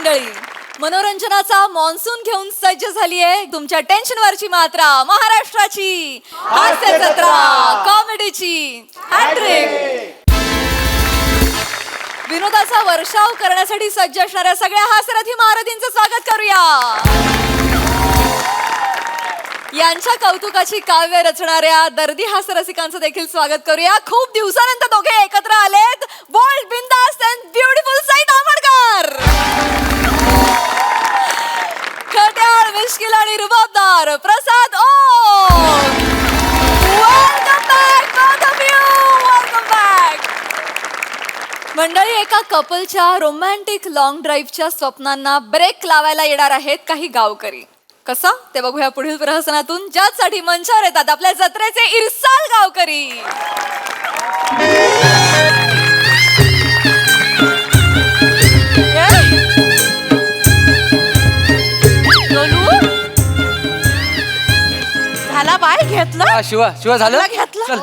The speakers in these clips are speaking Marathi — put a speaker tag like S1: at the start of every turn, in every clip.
S1: मंडळी, मनोरंजनाचा मॉन्सून घेऊन सज्ज झाली आहे तुमच्या टेन्शनवरची मात्रा महाराष्ट्राची हास्य जत्रा कॉमेडीची हॅट्रिक. विनोदाचा वर्षाव करण्यासाठी सज्ज असणाऱ्या सगळ्या हास्यरथी महारथींचं स्वागत करूया. यांच्या कौतुकाची काव्य रचणाऱ्या दर्दी हास्यरसिकांचं देखील स्वागत करूया. खूप दिवसानंतर दोघे एकत्र आलेत. बोल्ड, बिंदास अँड ब्युटिफुल साई तामणकर. खट्याळ, मिश्किल आणि रुबाबदार Prasad Om. Welcome back both of you. Welcome back. मंडळी, एका कपलच्या रोमॅन्टिक लॉंग ड्राईव्हच्या स्वप्नांना ब्रेक लावायला येणार आहेत काही गावकरी. कसा ते बघूया पुढील प्रहसनातून, ज्यासाठी मंचावर येतात आपल्या जत्रेचे इरसाल गावकरी.
S2: झाला बाय घेतला
S3: शिवा शिवा झालं
S2: घेतला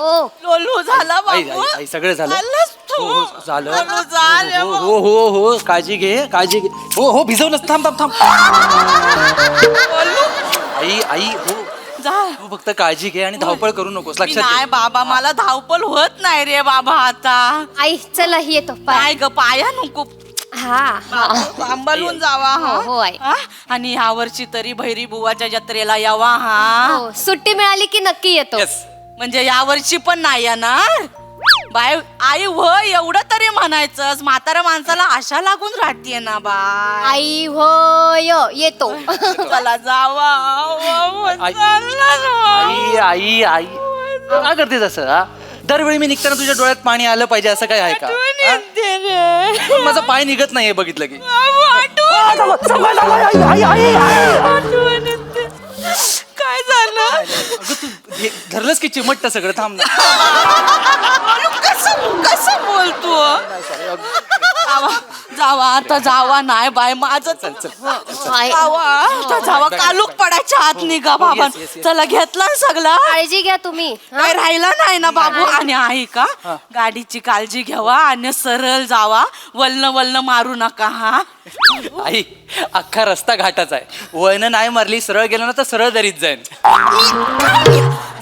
S2: लोलू झाला बाबू
S3: सगळं झालं.
S2: हो
S3: झालं.
S2: हो
S3: हो हो हो काळजी घे काळजी घे. हो हो भिजवलं. थांब थांब थांब. आई आई हो
S2: जा
S3: तू फक्त काळजी घे आणि धावपळ करू नकोस. लक्षात
S2: नाही बाबा मला धावपल होत नाही रे बाबा आता.
S4: आई चला ही येतो
S2: काय ग पाया नको
S4: हा
S2: सांभाळून जावा
S4: हो, आई.
S2: हा आणि यावर्षी तरी भैरी बुवाच्या जत्रेला यावा हा.
S4: हो, सुट्टी मिळाली की नक्की येतो.
S3: येस.
S2: म्हणजे यावर्षी पण नाही येणार बाय. आई व एवढं तरी म्हणायचं. म्हाताऱ्या माणसाला आशा लागून राहतीये ना बाय.
S4: आई होय येतो.
S2: चला जावा
S3: आई आई आई का करतेस असं? हा? दरवेळी मी निघताना तुझ्या डोळ्यात पाणी आलं पाहिजे असं काय आहे का? पण माझा पाय निघत नाहीये बघितलं की.
S2: काय झालं?
S3: अगं तू धरलंस की चिमटतं सगळं. थांब ना.
S2: कसं बोलतो? जावा आता जावा नाही बाय माझं
S3: चल चल.
S2: जावा आता जावा. कालूक पडायच्या आत निघा बाबा.
S3: Yes, yes, yes.
S2: चला घेतला ना सगळा.
S4: काळजी घ्या तुम्ही. हा?
S2: काय राहिला नाही ना बाबू. आणि आहे का गाडीची काळजी घ्यावा आणि सरळ जावा. वल्न वल्न मारू नका हा.
S3: आई अख्खा रस्ता घाटाचा आहे. वळण नाही मारली सरळ गेलं ना तर सरळ दरीत जाईन.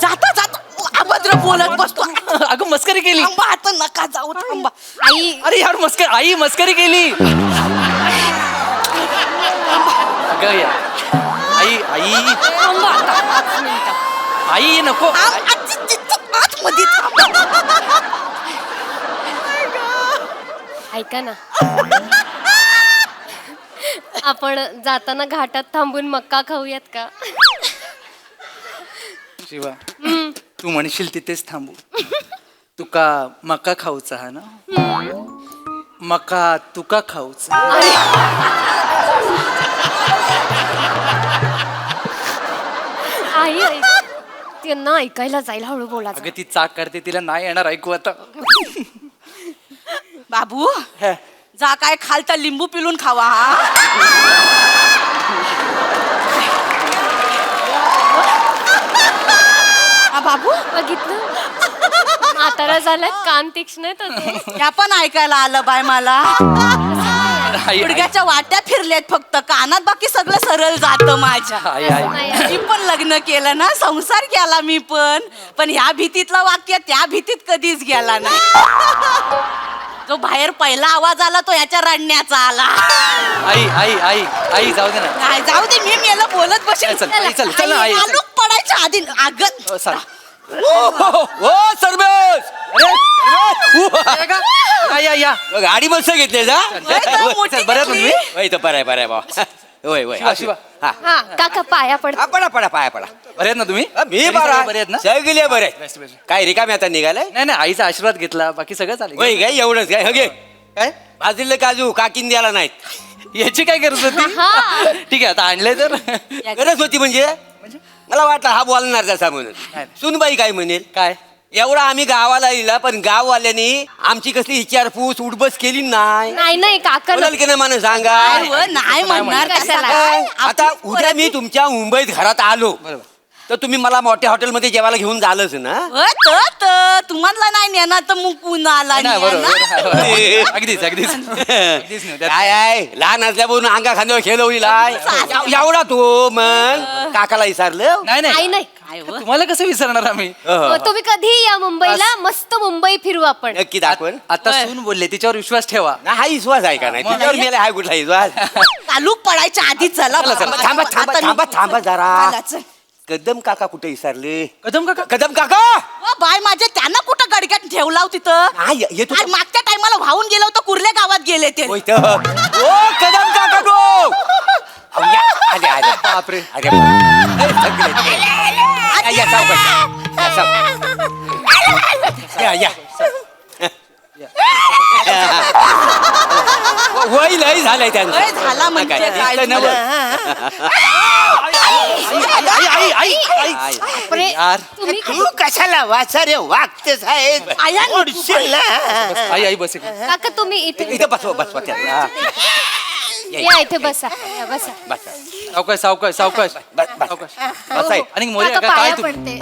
S2: जाता जाता अभद्र बोलत बसतो.
S3: अगं मस्करी केली.
S2: थांबा आता नका जाऊ थांबा.
S4: आई
S3: अरे यार आई मस्करी केली. अगं या आई आई आई नको.
S2: आतमध्ये
S4: ऐका ना, आपण जाताना घाटात थांबून मक्का खाऊयात का?
S3: शिवा तू म्हणशील तिथेच थांबू. तुका मका खाऊचा हा ना? मका तुका खाऊचा.
S4: आई आई त्यांना ऐकायला जाईल, हळू बोला.
S3: अगं ती चाक काढते तिला नाही येणार ऐकू आता.
S2: बाबू
S3: हे.
S2: जा काय खाल तर लिंबू पिलून खावा हा. हा बाबू
S4: बघितलं, म्हातारा झालाय, कान तीक्ष्ण आहेत अजून.
S2: या पण ऐकायला आलं बाय मला.
S3: आई
S2: गुडघ्याच्या वाट्या फिरल्यात फक्त, कानात बाकी सगळं सरळ जात माझ्या.
S3: आई आई
S2: मी पण लग्न केलं ना, संसार केला मी पण ह्या भीतीतलं वाक्य त्या भीतीत कधीच गेला नाही. जो बाहेर पहिला आवाज आला तो याच्या रडण्याचा आला.
S3: आई आई आई आई जाऊ दे ना.
S2: नाही जाऊ दे, मी मेला बोलत बसेल.
S3: चल, आई, चल, चल ना, आई, चल.
S2: आलूक पडायच्या आधी अगं
S3: ओ सरबस. अरे या या
S5: गाडी मस्त घेतली जा.
S2: मोठी
S3: बरं तुम्ही
S5: वय तर बरं आहे बा. होय होय
S3: शिवा, शिवा.
S5: हा
S4: हा काका पाया पडतो.
S5: पडा पडा पाया पडा.
S3: बरे आहेत ना तुम्ही?
S5: मी
S3: घरी
S5: बरा
S3: सगळे बरे आहेत ना?
S5: सगळे बरे
S3: बेस्ट, बेस्ट.
S5: काय रिकाम्या आता निघालाय?
S3: नाही नाही आईचा आशीर्वाद घेतला बाकी सगळं चालेल.
S5: होय काय एवढंच काय हगे
S3: काय
S5: भाजलेलं काजू काकीन द्यायला नाहीत.
S3: याची काय गरज होती? ठीक आहे आता आणलंय तर.
S5: गरज होती म्हणजे मला वाटलं हा बोलणार तसा म्हणून. सुनबाई काय म्हणेल
S3: काय
S5: एवढा आम्ही गावाला लिहिला पण गाववाल्यांनी आमची कसली विचारपूस उठबस केली नाही.
S4: नाही काका
S5: बोलाल की नाही मला सांगा.
S2: नाही म्हणणार
S4: कशाला?
S2: कशाला?
S5: आता उद्या मी तुमच्या मुंबईत घरात आलो
S3: बरोबर
S5: तर तुम्ही मला मोठ्या हॉटेलमध्ये जेवायला घेऊन जालच ना.
S2: तुम्हाला नाही नेणार तर मग कुणाला
S3: नाही, बरोबर
S2: नेणार?
S3: आहे. अगदीच अगदीच अगदीच नाही. त्यात-
S5: काय आहे लहान असल्यापासून अंगा खांद्यावर खेळ होईलाय एवढा तो मग काकाला विचारलं.
S3: नाही
S4: आई
S3: नाही
S4: नाही
S2: काय हो?
S3: तुम्हाला कसं विसरणार आम्ही
S4: तुम्ही कधी या मुंबईला मस्त मुंबई फिरू आपण
S5: नक्की दाखवून.
S3: आता सून बोलले तिच्यावर विश्वास ठेवा.
S5: ना हा विश्वास आहे का नाही
S3: मग.
S5: तुझ्यावर मेला हाय कुठला विश्वास.
S2: चालू पडायच्या आधी चला
S5: चला, चला. थांबा थांबा
S2: आता
S5: थांबा
S2: मी-
S5: थांबा जरा.
S2: चला, चल.
S5: कदम काका कुठे विसरले.
S3: कदम काका
S5: कदम काका
S2: ओ बाय माझे त्यांना कुठं गडक्यात ठेवला हो तिथं
S5: हा, येतो
S2: आज मागच्या टायमाला वाहून गेलो होतो कुर्ले गावात गेले ते
S5: होय तर. ओ कदम काका गो अहो, या. आले आले
S3: बापरे.
S5: अरे बाप. ए, सगळे. या, सावकाश. या, सावकाश. या. वय लय झालंय त्यांचं.
S2: वय झाला म्हणजे
S5: काय,
S2: काय
S5: दिसतं नवं.
S3: आई आई आई आई
S4: बापरे,
S3: यार
S4: तुम्ही
S6: तू कशाला वाचा रे वागते साहेब
S2: आया नी
S6: ओढशील ना.
S3: आई आई बस एक.
S4: काका तुम्ही इथे
S5: इथं बसवा त्यांना.
S4: या इथे बसा या, बसा
S5: बसा.
S3: सावकाश सावकाश सावकाश
S5: बस, बस.
S3: सावकाश
S5: बसा.
S3: आणि मोरे
S4: काका
S3: काका, काय
S4: पाया
S3: तुम्ही
S4: पडते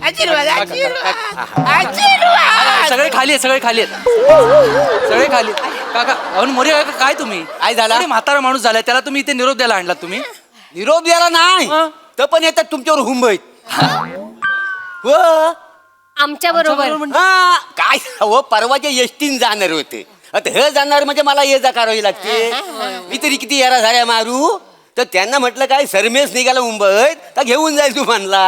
S6: आशीर्वाद आशीर्वाद आशीर्वाद.
S3: सगळे खाली आहेत सगळे खाली आहेत सगळे खाली आहेत. काका अहो मोरे काका काय तुम्ही
S5: काय झालं?
S3: अरे म्हातारा माणूस झालाय त्याला तुम्ही इथे निरोप द्यायला आणलात तुम्ही.
S5: निरोप द्यायला नाही
S3: हं?
S5: तर पण येतात तुमच्यावर हुंबईत. हो
S4: आमच्या बरोबर
S5: हा काय हो परवाच्या एसटीन जाणार होते आता हे जाणार म्हणजे मला ये जा करावी लागते. मी तरी किती येरा झाल्या मारू तर त्यांना म्हटलं काय सरमेस निघाला मुंबईत तर घेऊन जाईल तू म्हणला.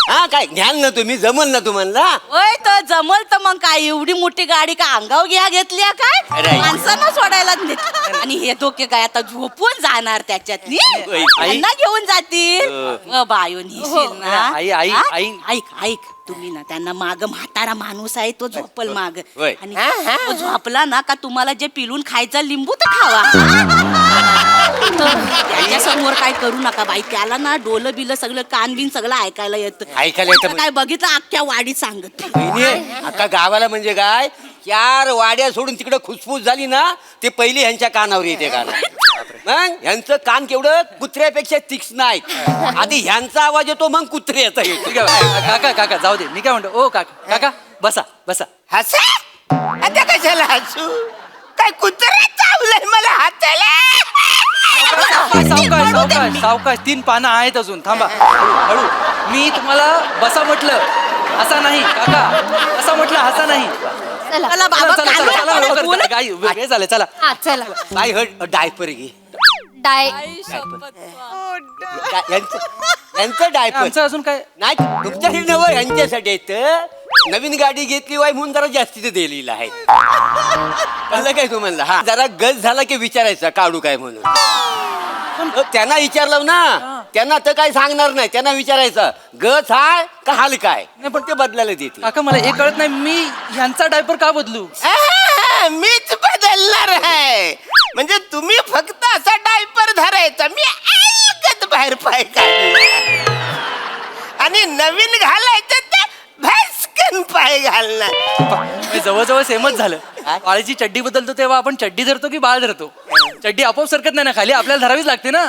S5: हा काय घ्याल ना तुम्ही जमल ना तू म्हणला.
S2: होय तर जमल तर मग काय एवढी मोठी गाडी का अंगावर घ्या घेतली आहे काय
S5: अरे.
S2: माणसांना सोडायला नेत. आणि हे धोके काय आता झोपून जाणार त्याच्यातली
S5: आई.
S2: त्यांना घेऊन जातील बायो नेशील ना
S3: आई, आई,
S2: हा?
S3: आई.
S2: ऐक ऐक तुम्ही ना त्यांना माग म्हातारा माणूस आहे तो झोपल माग
S5: होय.
S2: आणि तो झोपला ना का तुम्हाला जे पिलून खायचा लिंबू तर खावा त्याच्या समोर काय करू नका बाई त्याला ना डोलं बिलं सगळं कान बिन सगळं ऐकायला येतं.
S5: ऐकायला येतं.
S2: काय बघितलं अख्ख्या वाडीत सांगत
S5: बहिणी, अख्खा गावाला म्हणजे काय 4 वाड्या सोडून तिकडे खुसफुस झाली ना ते पहिले ह्यांच्या कानावर येते गाणं. मग ह्यांचं कान केवढं कुत्र्यापेक्षा तीक्ष्ण आहेत. आधी ह्यांचा आवाज येतो मग कुत्रे येतात.
S3: ठीक आहे काका काका जाऊ दे मी काय म्हणतो ओ काका काका बसा बसा.
S6: हसा आता कशाला हसू काय कुत्रा चावलंय मला हाताला.
S3: सावकाश सावकाश सावकाश 3 पानं आहेत अजून थांबा हळू मी तुम्हाला बसा म्हटलं असा नाही काका असं म्हटलं असा नाही.
S4: चला
S2: चला बाबा
S3: चला चला चला
S2: कानावर
S3: लवकर
S2: बोल.
S3: चला, काय वेळ झालं चला.
S4: हा चला
S5: काय डायपर घे
S4: डाय
S5: यांचं डायपर
S3: आमचं अजून काय
S5: नाही तुमच्यासाठी नवं यांच्यासाठी येत. नवीन गाडी घेतली वाय म्हणून जरा जास्तीच दिलेलं आहे. कळलं काय तू म्हणला हा जरा गज झाला की विचारायचा काढू काय म्हणून. पण त्यांना विचारलं ना त्यांना तर काय सांगणार नाही. त्यांना विचारायचं गज हाय का हाल काय नाही पण ते बदलायला देते.
S3: काका मला हे कळत नाही मी ह्यांचा डायपर का बदलू.
S6: मीच बदलणार आहे म्हणजे तुम्ही फक्त असा डायपर धरायचा मी अलगद बाहेर पाय काढला आणि नवीन घालायचं ते भस्कन पाय घालणार.
S3: जवळजवळ सेमच झालं. बाळाची चड्डी बदलतो तेव्हा आपण चड्डी धरतो की बाळ धरतो. चड्डी आपोआप सरकत नाही ना खाली आपल्याला धरावीच लागते ना.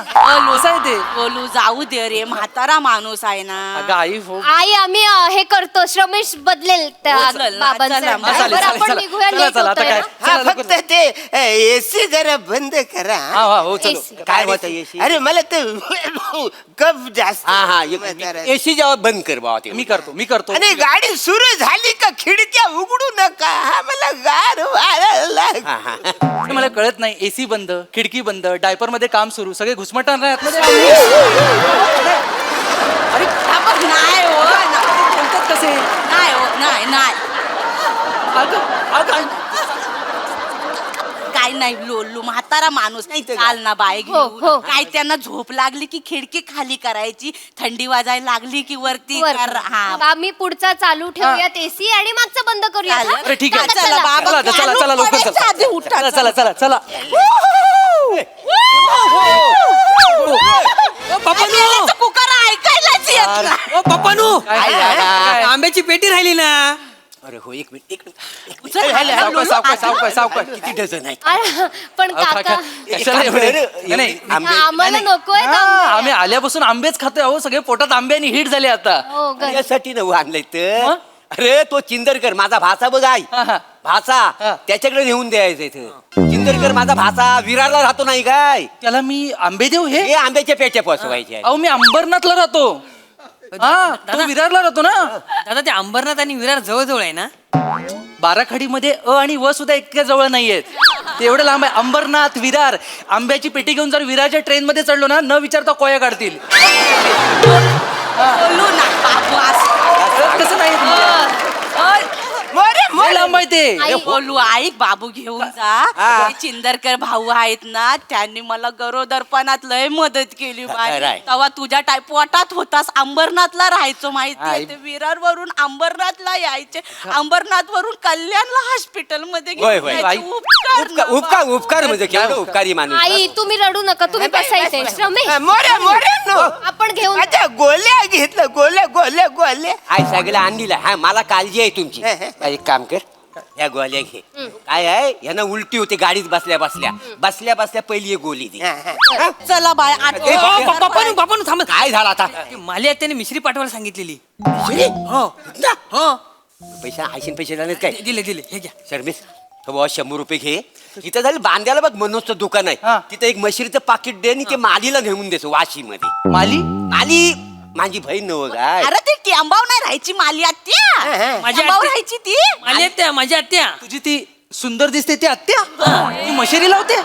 S3: असं आहे ते.
S2: बोलू जाऊ दे रे म्हातारा माणूस आहे ना.
S3: अगं आई हो
S4: आई आम्ही हे करतो श्रमेश बदलेल त्या
S2: हो, चल ना,
S4: बाबांचा
S2: चला.
S3: हा, चालेल,
S4: बरं,
S3: चालेल,
S4: आपण
S3: चला.
S4: निघूया
S3: चला,
S4: लेट
S3: चला, आता
S4: होतोय
S3: काय?
S4: ना.
S6: हा
S3: चला,
S6: फक्त
S3: लवकर.
S6: ते एसी जरा बंद करा.
S3: हा हा हो चलो.
S4: AC.
S5: काय होतं एसी
S6: अरे मला ते कफ जास्त
S5: हा हा
S6: जरा.
S5: एसी जेव्हा बंद कर बाबा ते.
S3: मी करतो
S6: आणि गाडी सुरू झाली का खिडक्या उघडू नका हा मला गार वाढायला लाग.
S5: हा, हा.
S3: हे मला कळत नाही एसी बंद खिडकी बंद डायपर मध्ये काम सुरू सगळे घुसमटणार नाही आतमध्ये. अरे
S2: आपण नाही हो
S3: बोलतात कसे.
S2: नाही हो नाही नाही
S3: अगं
S2: काय नाही लोल्लू म्हातारा माणूस
S5: नाही तर
S2: चाल ना बाय
S4: हो, हो.
S2: घेऊन काय त्यांना झोप लागली की खिडकी खाली करायची थंडी वाजायला लागली की वरती
S4: वर.
S2: कर हा
S4: आम्ही पुढचा चालू ठेवूयात एसी आणि मागचा बंद करूया
S2: चालेल.
S3: अरे ठीक आहे
S4: काका,
S2: चला, बाबा,
S3: चला चला चला
S2: चालू
S3: लवकर
S2: पडायच्या आधी
S3: चला
S2: उठा,
S3: चला चला चला
S2: कुकर ऐकायलाच येत नाही.
S7: ओ पप्पानू
S3: काय झालं? काय?
S7: आंब्याची पेटी राहिली ना
S5: अरे हो एक मिनिट
S2: चल,
S3: सावकाश सावकाश सावकाश सावकाश
S5: किती डझन आहे
S4: अरे, पण
S3: अहो,
S4: काका
S3: काका, कशाला एवढे? नाही, नाही,
S5: आंबे
S4: आम्हाला नकोय
S3: हा, आम्ही आल्यापासून आंबेच खातोय अहो सगळे पोटात आंब्यानी हिट झाले आता
S4: हो
S5: यासाठी नव आणलंय तर
S3: मग?
S5: अरे तो चिंदरकर माझा भाचा बघ आई
S3: हा, हा.
S5: भाचा त्याच्याकडे नेऊन द्यायचं इथं चिंदरकर माझा भाचा विरारला राहतो नाही काय
S3: त्याला मी आंबे देऊ हे
S5: हे आंब्याच्या पेट्या पोचवायच्या
S3: अहो मी अंबरनाथला राहतो हा तो विरारला राहतो ना
S7: दादा ते अंबरनाथ आणि विरार जवळ आहे ना?
S3: बाराखडीमध्ये अ आणि व सुद्धा इतक्या जवळ नाहीयेत ते एवढं लांब आहे अंबरनाथ विरार आंब्याची पेटी घेऊन जर विरारच्या ट्रेन मध्ये चढलो ना न विचारता कोया काढतील
S2: बोलू ना बाबू असं.
S3: तसं नाही
S6: मोरे
S3: लय
S6: मोरे
S3: लांब आहे ते
S2: हे बोलू ऐक बाबू घेऊन जा हे चिंदरकर भाऊ आहेत ना त्यांनी मला गरोदरपणात लय मदत केली बाई.
S5: खरं आहे.
S2: तेव्हा तुझ्या पोटात होतास अंबरनाथला राहायचो माहितीये
S5: आई.
S2: ते विरार वरून अंबरनाथला यायचे अंबरनाथ वरून कल्याणला हॉस्पिटल मध्ये
S5: होय,
S2: घेऊन
S5: होय.
S2: जायचे.
S3: आई.
S2: उपकार ना
S5: उपकार
S2: बाबू.
S5: उपकार म्हणजे केवढं उपकारी माणूस
S4: आई तुम्ही रडू नका तुम्ही बसायचे रमेश
S6: मोरे मोरे नो
S4: आपण घेऊन
S6: अच्छा गोल्या घेतलं गोल्या गोल्या गोल्या
S5: आय सगळं आणलीला हा मला काळजी आहे तुमची एक काम कर या गोळ्या घे काय आहे यांना उलटी होते गाडीत बसल्या बसल्या बसल्या बसल्या पहिली एक गोळी दे
S2: चला बाय
S5: ए, बाप,
S7: बापानं थांब.
S5: काय झालं आता
S7: ते माली आहेत त्याने मिश्री पाठवायला सांगितलेली.
S5: शिरी?
S7: हो हो
S5: पैसे आयशीन पैसे झालेत काय
S7: दिले हे घ्या.
S5: शर्मिस हो बुवा 100 रुपये घे इथं झालं बांध्याला बघ मनोजचं दुकान
S3: हा.
S5: आहे तिथं एक मशिरीचं पाकिट दे आणि ते मालीला नेऊन देस वाशी मध्ये
S3: माली
S5: माली माझी बहीण नव काय
S2: अरे ती टिंबाव नाही राहायची माली आत्या
S7: माझी
S2: टिंबाव
S7: आत्या-
S2: राहायची ती
S7: माली आहेत त्या माझ्या आत्या.
S3: तुझी ती सुंदर दिसते ती आत्या ती मशेरी लावते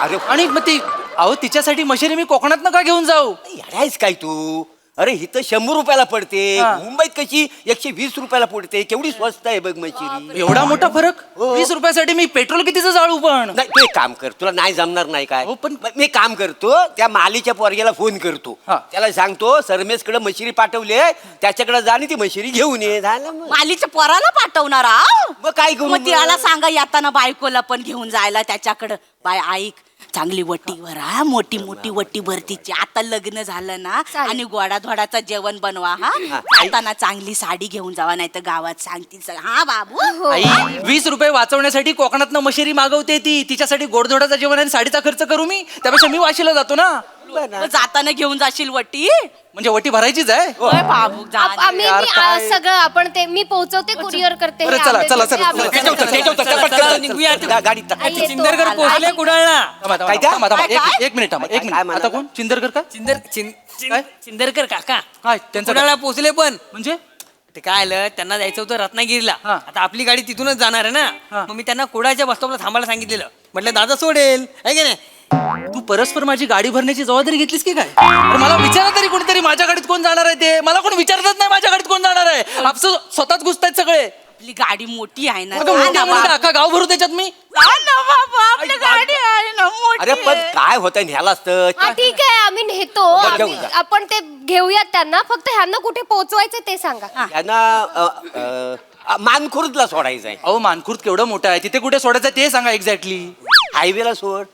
S5: अरे
S3: आणि मग ती अहो तिच्यासाठी मशेरी मी कोकणात का घेऊन जाऊ
S5: येडायस काय तू अरे इथं 100 रुपयाला पडते
S3: हा.
S5: मुंबईत कशी 120 रुपयाला पडते केवढी स्वस्त आहे बघ मशिरी
S3: एवढा मोठा फरक
S5: हो.
S3: 20 रुपयासाठी मी पेट्रोल कितीचं जाळू पण
S5: नाही तू एक काम कर तुला नाही जमणार नाही काय
S3: हो, पण-
S5: मी काम करतो त्या मालीच्या पोरग्याला फोन करतो
S3: हा.
S5: त्याला सांगतो सरमेसकडे मशिरी पाठवले त्याच्याकडे जा आणि ती मशिरी घेऊन ये झालं मग.
S2: मालीच्या पोराला पाठवणार आहो.
S5: मग काय करू
S2: मग
S5: मग?
S2: त्याला सांगा येताना बायकोला पण घेऊन जायला त्याच्याकडं बाय ऐक चांगली वटीवर हा मोठी मोठी वटी भरतीची आता लग्न झालं ना
S4: चालेल.
S2: आणि गोडाधोडाचं जेवण बनवा हा जाताना चांगली साडी घेऊन जावा नाही तर गावात सांगतील हा बाबू
S3: आई 20 रुपये वाचवण्यासाठी कोकणातनं मशेरी मागवते ती तिच्यासाठी गोडधोडाचं जेवण आणि साडीचा खर्च करू मी त्यापेक्षा मी वाशीला जातो ना
S2: मग जाताना घेऊन जाशील वटी
S3: म्हणजे वटी भरायचीच आहे
S2: होय बाबू जा
S4: आम्ही
S3: यार, काय?
S4: सगळं आपण ते मी पोहोचवते कुरिअर करते
S3: बरं,
S4: हे
S3: चला,
S4: आंबे
S3: चला,
S4: देते,
S3: चला,
S4: आंबे
S3: चला,
S4: देते.
S5: त्याच्यावर, त्याच्यावर,
S7: चला,
S5: पटकन,
S7: चला,
S5: पटकन,
S7: निघूया.
S5: चला, गाडीत टाक.
S4: आई येतो.
S7: चिंदरकर
S4: आला.
S7: पोहोचले कुडाळला.
S3: थांबा, थांबा,
S5: काय त्या?
S3: थांबा, थांबा.
S2: काय?
S3: एक मिनिट थांबा एक
S5: काय
S3: मिनिट
S5: म्हणाला?
S3: आता कोण चिंदरकर का काय?
S7: चिंदरकर काका
S3: काय त्यांचं
S7: कुडाळला पोहोचले पण
S3: म्हणजे
S7: ते काय आलं त्यांना जायचं होतं रत्नागिरीला
S3: हा.
S7: आता आपली गाडी तिथूनच जाणार आहे
S3: हा.
S7: ना मग मी त्यांना कुडाळच्या बस स्टॉपला थांबायला सांगितलेलं म्हटलं दादा सोडेल आहे की नाही
S3: तू परस्पर माझी गाडी भरण्याची जबाबदारी घेतलीस की काय अरे मला विचारा तरी कोणीतरी माझ्या गाडीत कोण जाणार आहे ते मला कोण विचारतच नाही माझ्या गाडीत कोण जाणार आहे आपलं स्वतःच घुसतायत सगळे
S2: आपली गाडी मोठी आहे ना
S3: अगं,
S2: जा
S3: मोठी
S2: ना
S3: म्हणून
S2: बाबू.
S3: अख्खा गाव भरू त्याच्यात मी
S2: जा ना बाबू आपली गाडी आहे ना मोठी
S5: अरे पण
S2: आहे.
S5: काय होतं न्याला असतं
S4: हा ठीक आहे आम्ही नेतो
S5: बरं, घेऊन
S4: आम्ही-
S5: जा.
S4: आपण ते घेऊयात त्यांना फक्त ह्यांना कुठे पोहोचवायचं ते सांगा
S5: त्यांना मानखुर्दला सोडायचं आहे
S3: अहो मानखुर्द केवढं मोठं आहे तिथे कुठे सोडायचं ते सांगा एक्झॅक्टली
S5: हायवेला सोड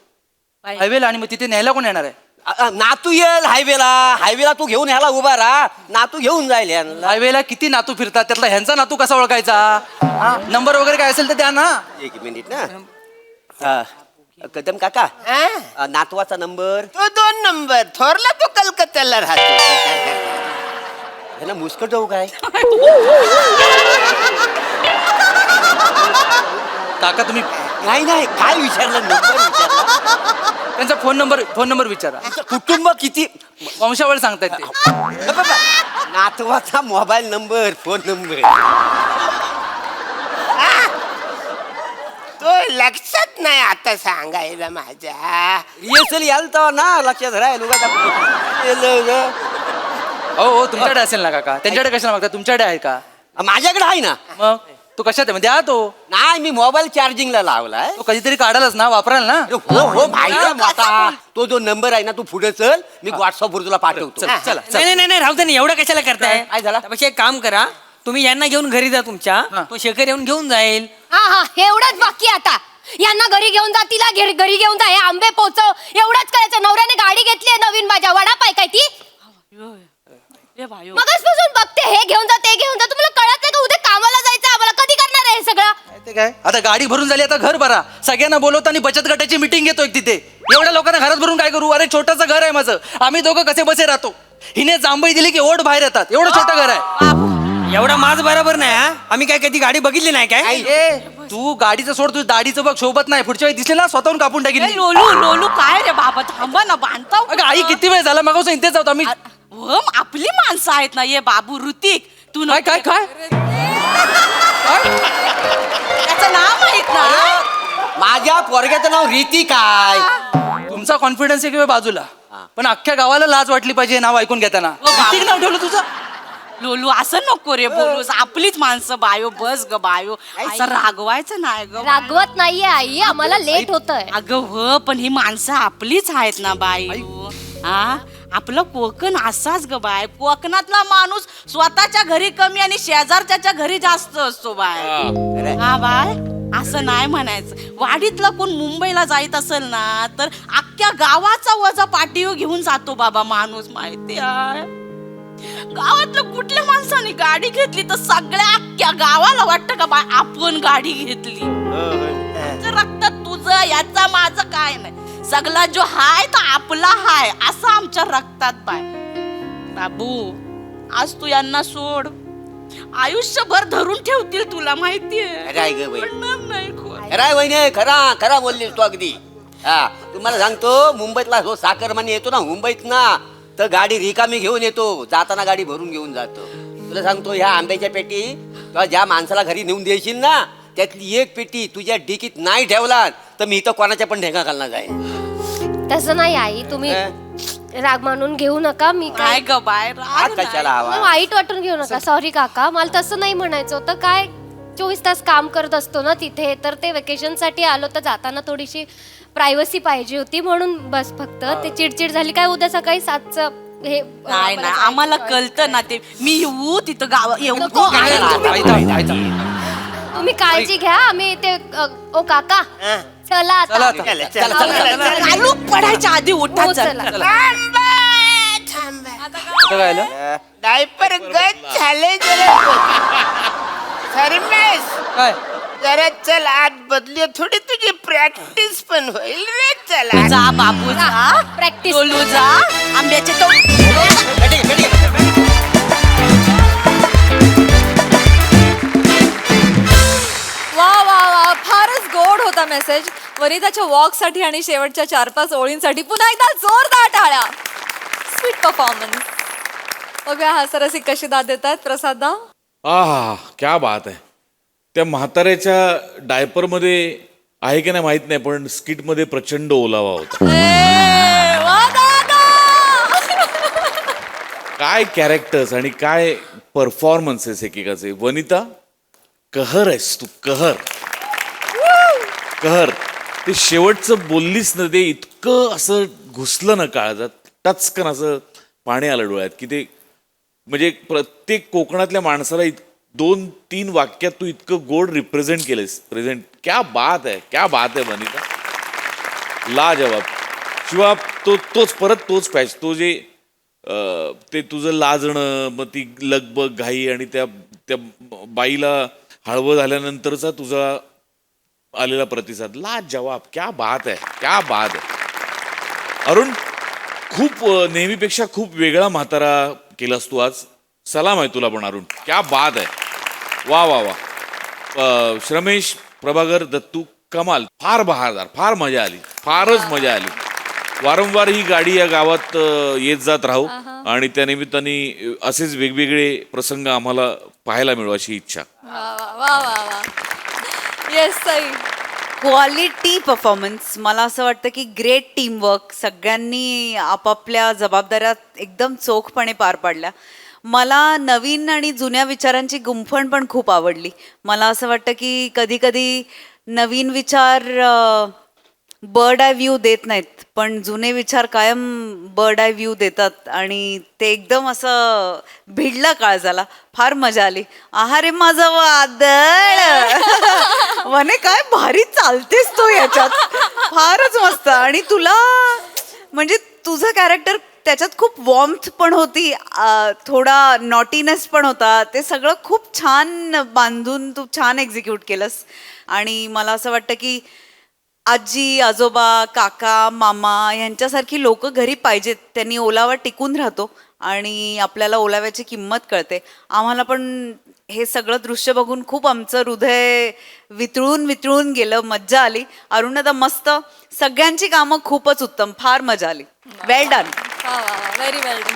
S3: हायवेला आणि मग तिथे न्यायला कोण येणार आहे
S5: नातू येईल हायवेला तू घेऊन ह्याला उभा राहा नातू घेऊन जाईल ह्यांना.
S3: हायवेला किती नातू फिरतात त्यातला ह्यांचा नातू कसा ओळखायचा नंबर वगैरे काय असेल तर द्या ना
S5: एक मिनिट ना कदम काका
S6: हा?
S5: नातवाचा नंबर
S6: तो 2 नंबर थोरला तो कलकत्त्याला राहतो
S5: ह्याला मुस्कट जाऊ काय
S3: काका तुम्ही
S5: नाही काय विचारलं नंबर विचारला
S3: त्यांचा फोन नंबर विचारा
S5: कुटुंब किती
S3: वंशावळ सांगतायत ते
S5: नातवाचा मोबाईल नंबर फोन नंबर
S6: तो लक्षात नाही आता सांगायला माझ्या
S5: रिहर्सल याल तर ना लक्षात राहील
S3: हो तुमच्याकडे असेल ना काका त्यांच्याकडे कशाला मागता तुमच्याकडे आहे का
S5: माझ्याकडे आहे ना
S3: मग तो कशात आहे द्या तो
S5: नाही मी मोबाईल चार्जिंगला लावलाय
S3: तो कधीतरी काढालच ना वापराल ना
S5: हो माहिती आहे मला. तो जो नंबर आहे ना तू पुढे चल मी व्हॉट्सअपवर तुला पाठवतो
S3: चला चला
S7: नाही राहू दे नाही एवढं कशाला करताय
S5: काय झालं?
S7: त्यापेक्षा एक काम करा तुम्ही यांना घेऊन घरी जा तुमच्या
S3: हा.
S7: तो शेखर येऊन घेऊन जाईल
S4: हा हा एवढंच बाकी आहे आता यांना घरी घेऊन जा तिला घरी घेऊन जा हे आंबे पोचव एवढंच करायचं नवऱ्याने गाडी घेतली नवीन माझ्या वडापाय काय ती
S2: ए बायो.
S4: मगच बघते हे घेऊन जा ते घेऊन जा तुम्हाला कळत नाही का उद्या कामाला जायचं
S3: ते काय आता गाडी भरून झाली, आता घर भरा. सगळ्यांना बोलवताना बचत गटाची मिटिंग घेतोय तिथे. एवढ्या लोकांना घरात भरून काय करू? अरे छोटंसं घर आहे माझं, आम्ही दोघं कसे बसे राहतो. हिने जांभई दिली की ओढ बाहेर येतात. एवढं छोटं घर आहे.
S7: एवढा माझ बरोबर नाही हा. आम्ही काय कधी गाडी बघितली नाही काय?
S3: ए, तू गाडीचं सोड, तू दाढीचं बघ शोभत नाही. पुढच्या वेळी दिसले ना स्वतःहून कापून टाकीन.
S2: ए, लोलू लोलू काय रे बाबा, थांबा ना, बांधता
S3: अगं आई किती वेळ झाला मग इथेच जाऊ आम्ही.
S2: आपली माणसं आहेत ना ये बाबू ऋतिक, तू
S3: काय काय काय
S2: त्याचं नाव माहित ना?
S5: माझ्या पोरग्याचं नाव रीती काय?
S3: तुमचा कॉन्फिडन्स आहे किंवा बाजूला, पण अख्ख्या गावाला लाज वाटली पाहिजे नाव ऐकून घेताना. किती नाव ठेवलं तुझं?
S2: लोलू असं नको रे बोलूस, आपलीच माणसं बायो, बस ग बायो, असं रागवायचं नाही ग.
S4: रागवत नाहीये आई, आम्हाला लेट होतंय.
S2: अगं हो, पण ही माणसं आपलीच आहेत ना बायो. हा, आपलं कोकण असाच ग बाय. कोकणातला माणूस स्वतःच्या घरी कमी आणि शेजारच्या घरी जास्त असतो बाय. हा बाय, असं नाही म्हणायचं. वाडीतला कोण मुंबईला जायत असेल ना तर अख्ख्या गावाचा वजा पाठीवर घेऊन जातो बाबा माणूस, माहिती आहे. गावातल्या कुठल्या माणसाने गाडी घेतली तर सगळ्या अख्ख्या गावाला वाटतं का बाय आपण गाडी घेतली. रक्तात तुझं याचा माझं काय नाही, सगळा जो हाय तो आपला हाय असं आमच्या रक्तात बाय. बाबू आज तू यांना सोड, आयुष्यभर धरून ठेवतील तुला, माहितीये.
S5: राय ग बाई,
S2: पडणार नाही खोल.
S5: राय वहिनी, खरा खरा बोललीस तू अगदी. हा, तुम्हाला सांगतो मुंबईतला जो साखरमानी येतो ना मुंबईत ना, तर गाडी रिकामी घेऊन येतो, जाताना गाडी भरून घेऊन जातो. तुला सांगतो ह्या आंब्याच्या पेटी किंवा ज्या माणसाला घरी नेऊन द्यायशील ना, त्यातली एक पेटी तुझ्या डिकीत नाही ठेवला तर मी इथं कोणाच्या पण ढेंगा घालणार जाईल.
S4: तसं नाही आई, तुम्ही राग मानून घेऊ नका. मी
S2: काय ग बाय,
S5: आज कशाला हवा?
S4: वाईट वाटून घेऊ नका. सॉरी काका, मला तसं नाही म्हणायचं होतं. काय 24 तास काम करत असतो ना तिथे, तर ते वेकेशन साठी आलो तर जाताना थोडीशी प्रायव्हसी पाहिजे होती म्हणून बस. फक्त ते चिडचिड झाली काय, उद्या सकाळी 7चं हे
S2: नाही नाही, आम्हाला कळतं ना ते. मी येऊ तिथं गाव येऊ.
S4: नको, आई, तुम्ही काळजी घ्या. आम्ही ते ओ काका चला आता.
S2: चालू पडायच्या आधी उठा.
S4: हो, चला.
S6: डायपर गच झाले सरमेश.
S3: काय
S6: जरा चल आत बदली, थोडी तुझी प्रॅक्टिस पण होईल रे. चला
S2: जा बाबू जा,
S4: प्रॅक्टिस.
S2: बोलू जा. आंब्याचे तो
S1: वा वा वा, फारच गोड होता मेसेज. वनिताच्या वॉकसाठी आणि शेवटच्या 4-5 ओळींसाठी पुन्हा एकदा जोरदार टाळ्या. Sweet performance. बघूया हा सरसी कशी दाद देतात प्रसाददा.
S8: आहा, क्या बात आहे. त्या म्हाताऱ्याच्या डायपरमध्ये आहे की नाही माहित नाही, पण स्किटमध्ये प्रचंड ओलावा होता.
S1: वा दादा.
S8: काय कॅरेक्टर्स आणि काय परफॉर्मन्सेस एकेकाचे. वनिता कहर आहेस तू, कहर कहर. ते शेवटचं बोललीस ना, ते इतकं असं घुसलं ना काळजात, टचकन असं पाणी आलं डोळ्यात की ते म्हणजे प्रत्येक कोकणातल्या माणसाला 2-3 वाक्यात तू इतकं गोड रिप्रेझेंट केलंस. क्या बात आहे, क्या बात आहे वनिता, लाजवाब. शिवा तोच परत पाहिजे. तो जे ते तुझं लाजणं, मग ती लगबग घाई आणि त्या बाईला हळवं झाल्यानंतरचा तुझा आलेला प्रतिसाद, लाजवाब. क्या बात आहे, क्या बात आहे. अरुण, खूप नेहमीपेक्षा खूप वेगळा म्हातारा केलास तू आज. सलाम आहे तुला पण अरुण, क्या बात आहे. वा वा वा. श्रमेश, प्रभाकर, दत्तू, कमाल. फार बहारदार, फार मजा आली, फारच मजा आली. वारंवार ही गाडी या गावात येत जात राहू आणि त्या निमित्ताने असेच वेगवेगळे प्रसंग आम्हाला पाहायला मिळू अशी इच्छा.
S1: वा वा वा वा. येस सई.
S9: Quality performance. मला असं वाटतं की ग्रेट टीमवर्क, सगळ्यांनी आपापल्या जबाबदाऱ्या एकदम चोखपणे पार पाडल्या. मला नवीन आणि जुन्या विचारांची गुंफण पण खूप आवडली. मला असं वाटतं की कधी कधी नवीन विचार बर्ड आय व्ह्यू देत नाहीत, पण जुने विचार कायम बर्ड आय व्ह्यू देतात आणि ते एकदम असं भिडला काळजाला. फार मजा आली. आहारे माझं वादळ. वने काय भारी चालतेस तो याच्यात, फारच मस्त. आणि तुला म्हणजे तुझं कॅरेक्टर त्याच्यात खूप वॉर्मथ पण होती, थोडा नॉटीनेस पण होता. ते सगळं खूप छान बांधून तू छान एक्झिक्यूट केलंस. आणि मला असं वाटतं की आजी आजोबा काका मामा यांच्यासारखी लोक घरी पाहिजेत. त्यांनी ओलावा टिकून राहतो आणि आपल्याला ओलाव्याची किंमत कळते. आम्हाला पण हे सगळं दृश्य बघून खूप आमचं हृदय वितळून गेलं. मज्जा आली. अरुणदा मस्त. सगळ्यांची कामं खूपच उत्तम. फार मजा आली. वेल डन.
S1: व्हेरी वेल डन.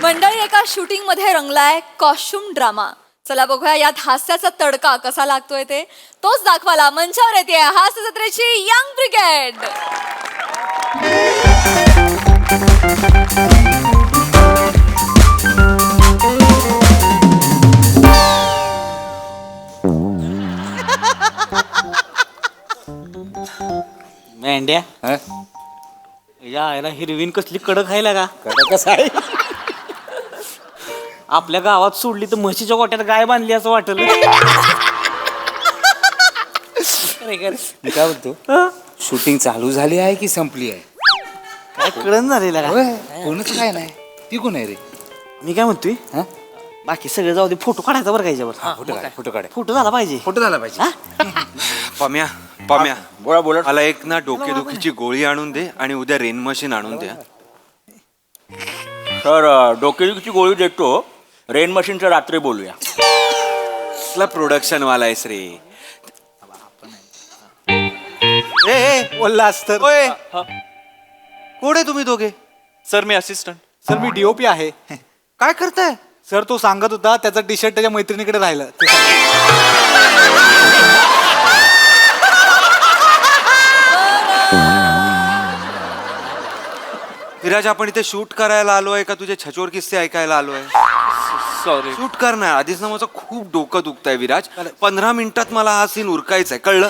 S1: मंडळी, एका शूटिंग मध्ये रंगलाय कॉस्ट्युम ड्रामा. चला बघूया यात हास्याचा तडका कसा लागतोय ते. तोच दाखवायला मंचावर येते हास्य जत्रेची यंग ब्रिगेड.
S7: मेंढ्या यायला हिरवीन कसली कडक खायला का?
S6: कसं आहे
S7: आपल्या गावात सोडली तर म्हशीच्या गोट्यात गाय बांधली असं वाटलं.
S6: मी काय बोलतो, शूटिंग चालू झाली आहे की संपली आहे?
S7: काय कळण झालेलं का?
S6: होय, कोणच काय नाही. ती कोण आहे रे?
S7: मी काय म्हणतोय,
S6: हा?
S7: बाकी सगळं जाऊ दे, फोटो काढायचा बरं का याच्यावर.
S6: फोटो काढ.
S7: फोटो झाला पाहिजे.
S6: फोटो झाला पाहिजे.
S10: पम्या
S5: बोला बोला.
S10: मला एक ना डोकेदुखीची गोळी आणून दे आणि उद्या रेन मशीन आणून दे.
S5: तर डोकेदुखीची गोळी देतो. रेन मशीनचं रात्री बोलूया.
S10: कसला प्रोडक्शन वाला आहेस रे?
S11: बोललास तर.
S10: ओय, कोण आहे तुम्ही दोघे?
S11: सर मी असिस्टंट. सर मी डीओपी आहे.
S10: काय करताय?
S11: सर तो सांगत होता त्याचा टी शर्ट त्याच्या मैत्रिणीकडे राहिलं.
S10: विराज, आपण इथे शूट करायला आलोय का तुझे छचोर किस्से ऐकायला आलोय?
S11: सॉरी.
S10: शूट करणार आधीच ना माझं खूप डोकं दुखतंय विराज. 15 मिनिटात मला हा सीन उरकायचा आहे, कळलं?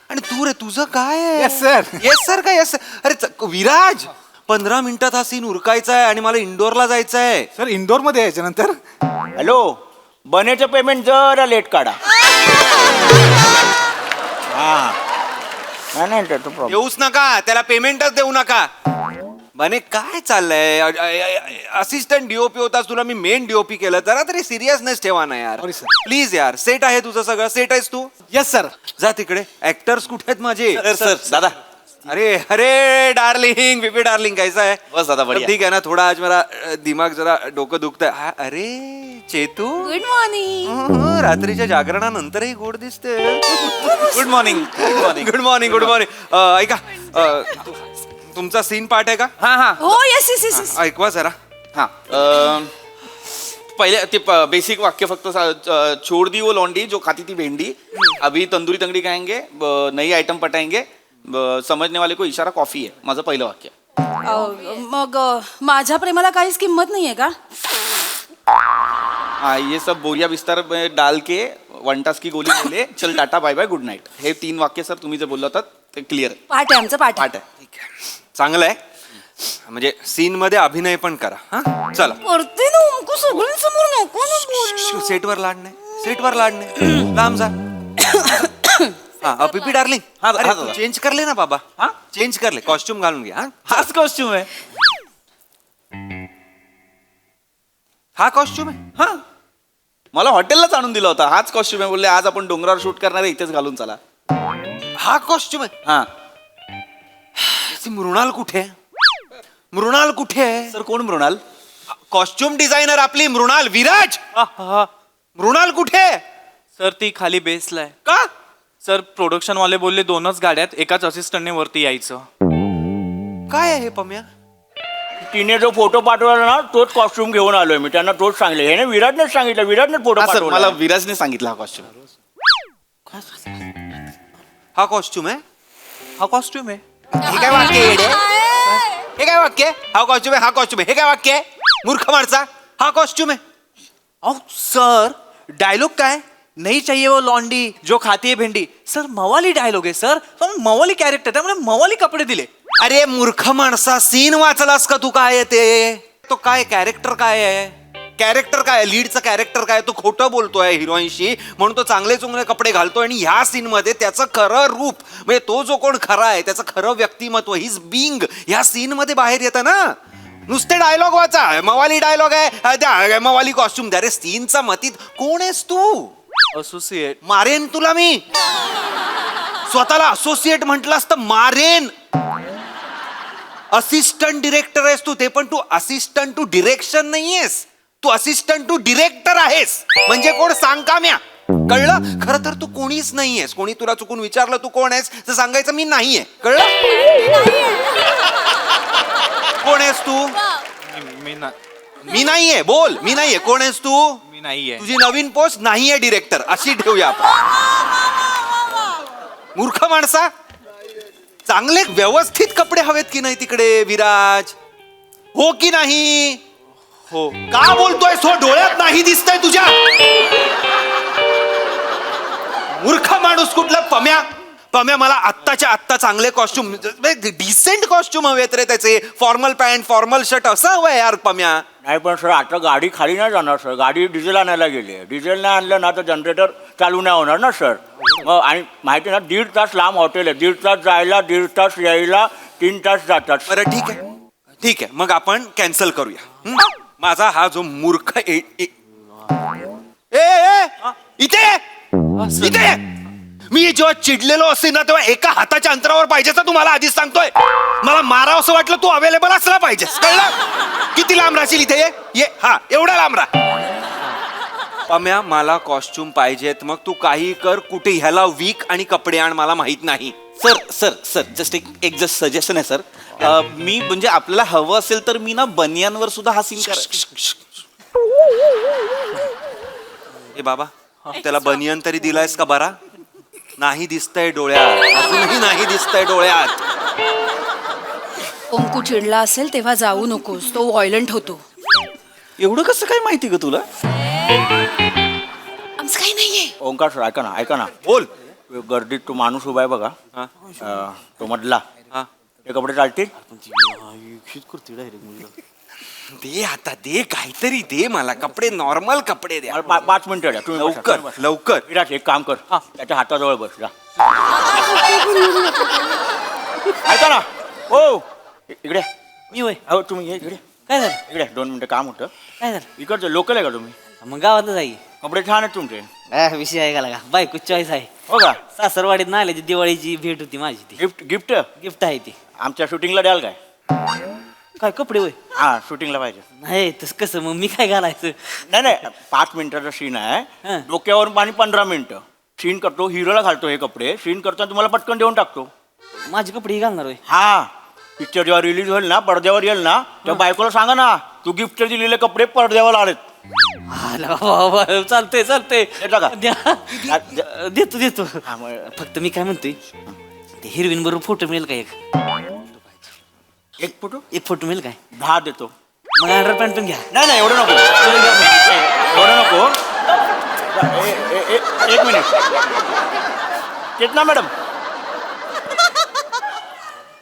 S10: आणि तू रे, तुझं काय आहे?
S11: Yes, sir.
S10: येस सर काय येस? अरे विराज, 15 मिनिटात हा सीन उरकायचा आहे आणि मला इंडोरला जायचं आहे.
S11: सर इंदोर मध्ये यायच्या नंतर.
S5: हॅलो, बनेचं पेमेंट जरा लेट काढा. नाही तो प्रॉब्लेम.
S10: येऊच नका, त्याला पेमेंटच देऊ नका. बने काय चाललंय? असिस्टंट डीओपी होतास, तुला मी मेन डीओपी केलं. जरा तरी सिरियसनेस ठेवा ना यार.
S11: Sorry, sir.
S10: प्लीज यार. सेट आहे तुझं सगळं? सेट आहेस तू?
S11: Yes sir.
S10: जा तिकडे. ऍक्टर्स कुठे आहेत माझे?
S11: सर दादा.
S10: अरे अरे डार्लिंग, बीबी डार्लिंग, कैसा है?
S11: बस दादा बढ़िया.
S10: ठीक है ना? थोड़ा आज मेरा दिमाग जरा डोकं दुखतंय. अरे चेतू,
S1: गुड मॉर्निंग.
S10: रात्रीच्या जागरणानंतरही गोड दिसते.
S11: Good morning. Good morning.
S10: Good morning. Good morning. ऐका, तुमचा सीन पार्ट आहे का?
S1: हो येस येस येस.
S10: ऐकवा जरा.
S12: पहले ते बेसिक वाक्य फक्त छोड़ दी वो लौंडी जो खाती थी भेंडी, अभी तंदूरी तंगड़ी खाएंगे, नई आइटम पटाएंगे, समझने वाले को इशारा कॉफी है. माझं पहिलं वाक्य.
S2: मग माझ्या प्रेमाला काहीच किंमत नाहीये का?
S12: हाँ, ये सब बोरिया बिस्तर में डाल के 1 टास की गोली बोले, चल ta-ta bye bye good night. हे 3 वाक्य सर तुम्ही जे बोलला होतात ते क्लिअर
S2: पाठ आहे आमचं पाठ आहे.
S12: पाठ आहे.
S10: चांगलं आहे. म्हणजे सीन मध्ये अभिनय पण करा. हा, चला.
S2: करते ना उमकू सगळ्यांसमोर नको ना बोलणं.
S10: सेटवर लाड नाही, सेटवर लाड नाही. लांब जा. हा, पीपी डार्लिंग. अरे तू चेंज करले ना बाबा. हा, चेंज करले, कॉस्ट्युम घालून घ्या.
S7: हाच कॉस्ट्युम आहे.
S10: हा कॉस्ट्युम आहे.
S12: हा, मला हॉटेललाच आणून दिला होता. हाच कॉस्ट्युम आहे. बोलले आज आपण डोंगरावर शूट करणार आहे, इथेच घालून चला.
S10: हा कॉस्ट्युम आहे.
S12: हा
S10: मृणाल कुठे? मृणाल कुठे आहे?
S12: सर, कोण मृणाल?
S10: कॉस्ट्युम डिझायनर आपली मृणाल. विराज, मृणाल कुठे?
S11: सर ती खाली बेसला आहे.
S10: का?
S11: सर प्रोडक्शन वाले बोलले 2च गाड्यात, एकाच असिस्टंटने वरती यायचं.
S10: काय आहे पम्या?
S5: तिने जो फोटो पाठवला ना तोच कॉस्ट्युम घेऊन आलोय मी. त्यांना तोच सांगले. हे विराटनेच सांगितलं. विराटने फोटो
S12: हा सर,
S5: पाठवला.
S12: मला विराजने सांगितलं हा कॉस्ट्युम.
S10: हा कॉस्ट्युम आहे.
S11: हा कॉस्ट्युम आहे.
S10: हे काय वाक्य आहे येडे? हे काय वाक्य आहे? हा कॉस्ट्युम आहे, हा कॉस्ट्युम आहे. हे काय वाक्य आहे? मूर्ख माणसा, हा कॉस्ट्युम आहे.
S11: अहो सर, डायलॉग काय? नहीं चाहिए वो लॉन्डी जो खाती है भेंडी. सर मवाली डायलॉग आहे सर. पण मवाली कॅरेक्टर, त्यामुळे मवाली कपडे दिले.
S10: अरे मूर्ख माणसा, सीन वाचलास का तू? काय आहे ते? तो काय कॅरेक्टर काय आहे? कॅरेक्टर काय लीडचं कॅरेक्टर काय, तो खोटं बोलतोय हिरोईनशी म्हणून तो चांगले चुंगले कपडे घालतोय आणि ह्या सीन मध्ये त्याचं खरं रूप म्हणजे तो जो कोण खरा आहे त्याचं खरं व्यक्तिमत्व हिज बिंग ह्या सीन मध्ये बाहेर येतं ना. नुसते डायलॉग वाचा, मवाली डायलॉग आहे द्या, मवाली कॉस्ट्युम द्या. अरे सीनचा मतीत कोण आहेस तू?
S11: असोसिएट.
S10: मारेन तुला मी. स्वतःला असोसिएट म्हटलास तर मारेन. असिस्टंट डिरेक्टर आहेस तू, ते पण तू असिस्टंट टू डिरेक्शन नाहीयेस, तू असिस्टंट टू डिरेक्टर आहेस. म्हणजे कोण सांग का म्या, कळलं? खरं तर तू कोणीच नाहीयेस. कोणी तुला चुकून विचारलं तू कोण आहेस तर सांगायचं मी नाहीये, कळलं? कोण आहेस तू? मी नाहीये, बोल मी नाहीये. कोण आहेस तू?
S11: मी नाहीये.
S10: तुझी नवीन पोस्ट नाहीये डिरेक्टर, अशी ठेवूया आपण. मूर्ख माणसा, चांगले व्यवस्थित कपडे हवेत की नाही तिकडे विराज, हो की नाही?
S11: हो.
S10: का बोलतोय? सो डोळ्यात नाही दिसतंय तुझ्या? मूर्ख माणूस कुठला पम्या. पम्या मला आत्ताच्या आत्ता चांगले कॉस्ट्युम, डिसेंट कॉस्ट्युम हवेत रे त्याचे. फॉर्मल पॅन्ट फॉर्मल शर्ट असं हवंय यार पम्या.
S5: नाही पण सर आता गाडी खाली नाही जाणार सर, गाडी डिझेल आणायला गेली आहे. डिझेल नाही आणलं ना तर जनरेटर चालू नाही होणार ना सर. मग आणि माहिती ना 1.5 तास लांब हॉटेल आहे, 1.5 तास जायला 1.5 तास यायला 3 तास जातात.
S10: बरं ठीक आहे ठीक आहे, मग आपण कॅन्सल करूया. माझा हा जो मूर्ख ए ए ए इथे इथे मी जेव्हा चिडलेलो असेल ना तेव्हा एका हाताच्या अंतरावर पाहिजेच ना. तुम्हाला आधीच सांगतोय, मला मारावं असं वाटलं तू अवेलेबल असला पाहिजेस, कळलं? किती लांब राहशील इथे? ये हा एवढा लांब राहा. पम्या मला कॉस्ट्युम पाहिजेत, मग तू काही कर कुठे. ह्याला वीक आणि कपडे आण, मला माहित नाही.
S12: सर सर सर जस्ट एक जस्ट सजेशन आहे सर. मी म्हणजे आपल्याला हवं असेल तर मी ना बनियांवर सुद्धा हा सीन
S10: ए बाबा, त्याला बनियन तरी दिलायस का? बरा नाही दिसतंय डोळ्यात, अजूनही नाही दिसतंय डोळ्यात.
S1: ओंकू चिडला असेल तेव्हा जाऊ नकोस, तो व्हायलंट होतो.
S12: एवढं कसं काय माहिती का तुला?
S1: आमचं काही नाहीये.
S5: ओंकार सर ऐका ना
S10: बोल.
S5: गर्दीत तो माणूस उभा आहे बघा, तो मधला. हे कपडे चालतील?
S10: दे आता, दे काहीतरी दे मला. कपडे नॉर्मल कपडे द्या.
S5: 5 मिनिटं द्या तुम्ही.
S10: लवकर लवकर.
S5: विराज एक काम कर, त्याच्या हाताजवळ बस जा. ऐका ना हो, इकडे
S7: मी होय.
S5: हो तुम्ही ये इकडे.
S7: काय झालं?
S5: इकडे 2 मिनिटं काम होतं.
S7: काय झालं?
S5: इकडचं लोकल आहे का तुम्ही?
S7: मग गावातलं जाई.
S5: कपडे छान आहेत तुमचे.
S7: विषय आहे का लागा, बायको चॉईस आहे.
S5: हो का?
S7: सासरवाडीत ना आल्याची दिवाळीची भेट होती माझी, ती
S5: गिफ्ट गिफ्ट
S7: गिफ्ट आहे ती.
S5: आमच्या शूटिंगला द्याल काय?
S7: काय कपडे होय?
S5: हा शूटिंगला पाहिजे.
S7: नाही तसं कसं, मग मी काय घालायचं?
S5: नाही 5 मिनिटाचा सीन आहे.
S7: हं.
S5: डोक्यावर पाणी 15 मिनिटं. सीन करतो, हिरोला घालतो हे कपडे. सीन करतो तुम्हाला पटकन देऊन टाकतो.
S7: माझे कपडे घालणार होय?
S5: हा पिक्चर जेव्हा रिलीज होईल ना, पडद्यावर येईल ना, त्या बायकोला सांगा ना तू गिफ्ट दिलेले कपडे पडद्यावर आलेत.
S7: चालतंय चालतंय,
S5: येतं का?
S7: देतो देतो.
S5: हा, मग
S7: फक्त मी काय म्हणतोय, ते हिरवीन बरोबर फोटो मिळेल का?
S5: एक फोटो
S7: एक फोटो मिळेल काय?
S5: 10 देतो.
S7: मग अंडर पॅन्ट पण घ्या.
S5: नाही एवढं नको, एवढं नको. एक मिनिट. चेतना मॅडम,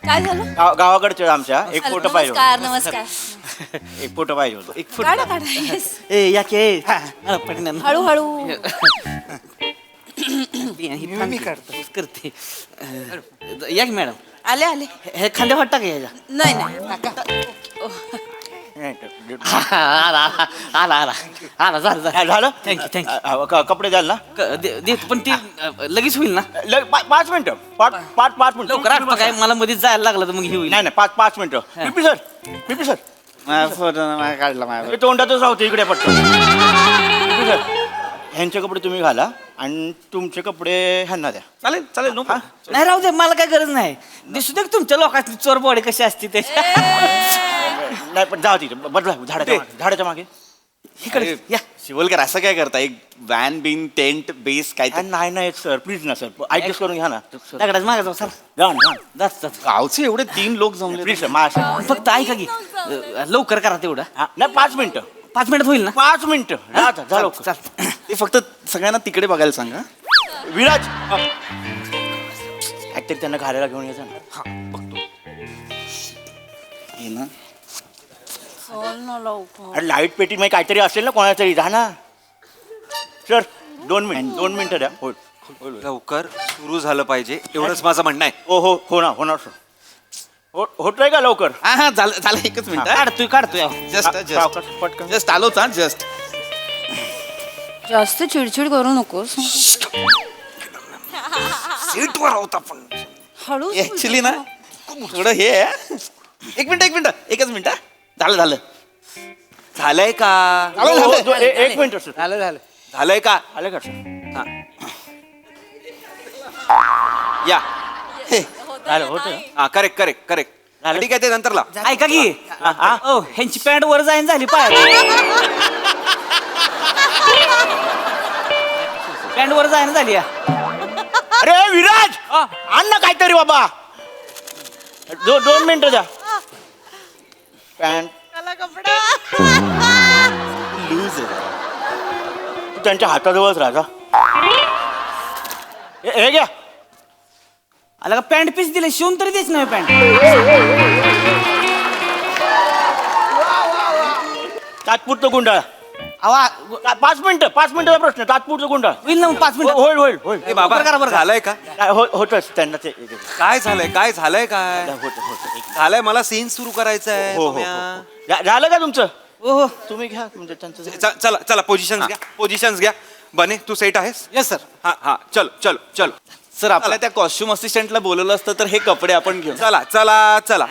S1: काय झालं?
S5: गावाकडचे आमच्या एक फोटो पाहिजे होता.
S1: नमस्कार.
S5: एक फोटो पाहिजे होतो.
S7: एक फोटो
S1: काढा काढा. Yes.
S7: ए या की पटकन.
S1: हळूहळू.
S7: मी करतो करते. या की मॅडम,
S1: आले आले.
S7: हे खांद्या वाटता का याच्या?
S1: नाही नाही काका.
S7: आला आला आला आला झालं झालं.
S5: झालं?
S7: थँक्यू
S5: कपडे द्याल ना?
S7: देतो, पण ते लगेच होईल ना?
S5: 5 मिनिटं. 5 मिनिटं
S7: लवकर आता काय, मला मध्येच जायला लागलं तर मग हे होईल.
S5: नाही 5 मिनिटं. पिपी सर
S7: काढला माझ्या.
S5: ते तोंडातच राहते इकडे पटकन. पिपी सर ह्यांचे कपडे तुम्ही घाला आणि तुमचे कपडे ह्यांना द्या.
S12: चालेल चालेल नो
S7: नाही राहू दे, मला काय गरज नाही. दिसू दे तुमच्या लोकांची चोर बॉडी कशी असते ते.
S5: नाही पण जाऊ तिथे बदला झाडाच्या मागे.
S7: इकडे या.
S12: शिवलकर असं काय करता? एक वॅन बिन टेंट बेस काय ते?
S5: नाही सर प्लीज ना सर, ऍडजस्ट करून घ्या ना.
S7: दगडाच मागे जाऊ सर.
S5: जा ना
S7: जात जात.
S12: गावचे एवढे 3 लोक जमले.
S5: प्लीज सर माझ्या
S7: फक्त ऐका की, लवकर करा तेवढं.
S5: नाही 5 मिनिटं.
S7: 5 मिनिट होईल ना?
S5: 5 मिनिटं. जा लवकर.
S7: चाल.
S12: ते फक्त सगळ्यांना तिकडे बघायला सांगा.
S5: विराज ऍक्टर त्यांना घालायला घेऊन यायचं ना.
S12: हे ना
S5: अरे लाईट पेटी मध्ये काहीतरी असेल ना कोणाला तरी जा ना सर 2 मिनिटं द्या हो
S10: लवकर सुरू झालं पाहिजे एवढंच माझं म्हणणं आहे.
S5: हो होणार सर होतोय का लवकर
S12: हा हा झालं झालं एकच मिनिट
S7: काढतोय
S12: जस्ट
S5: सावकाश, पटकन.
S12: जस्ट आलोच हा जस्ट.
S1: जास्त चिडचिड करू नकोस
S10: सीटवर होता पण
S1: हळू
S12: ऍक्च्युली ना थोडं हे आहे. एक मिनिट एकच मिनिट हा. झालं
S10: झालंय का
S5: एक मिनिट सर
S10: झालंय का
S5: आलं का सर
S10: या
S5: झालं होतं
S10: हा करेक्ट ठीक आहे ते नंतर लाव.
S7: ऐका की ओ ह्यांची पॅन्ट वर जाईन झाली पाय पॅन्ट वर जाईन झाली या.
S5: अरे विराज आण ना काहीतरी बाबा 2 मिनिटं द्या पॅन्ट लूज तू त्यांच्या हाताजवळच राजा हे घ्या
S7: आला का पॅन्ट पीस दिले शिवून तरी देच नाही पॅन्ट
S5: तात्पुरतं गुंडाळ 5 मिनिटं प्रश्न तात्पुरतं गुंडाळ
S7: होईल ना मग 5 मिनिट
S5: होईल
S10: ए बाबा
S7: करा, बरं करा.
S10: झालंय का
S5: होतच त्यांना ते
S10: काय झालंय काय
S5: होत
S10: झालंय मला सीन सुरू करायचा आहे
S5: हो
S10: तुम्ही.
S5: झालं का तुमचं
S7: हो
S5: तुम्ही घ्या म्हणजे त्यांचं
S10: चला पोझिशन्स घ्या बने तू सेट आहेस.
S12: Yes sir.
S10: हा चलो
S12: सर आपल्या त्या कॉस्ट्युम असिस्टंटला बोलवलं असतं तर हे कपडे आपण घेऊ.
S10: चला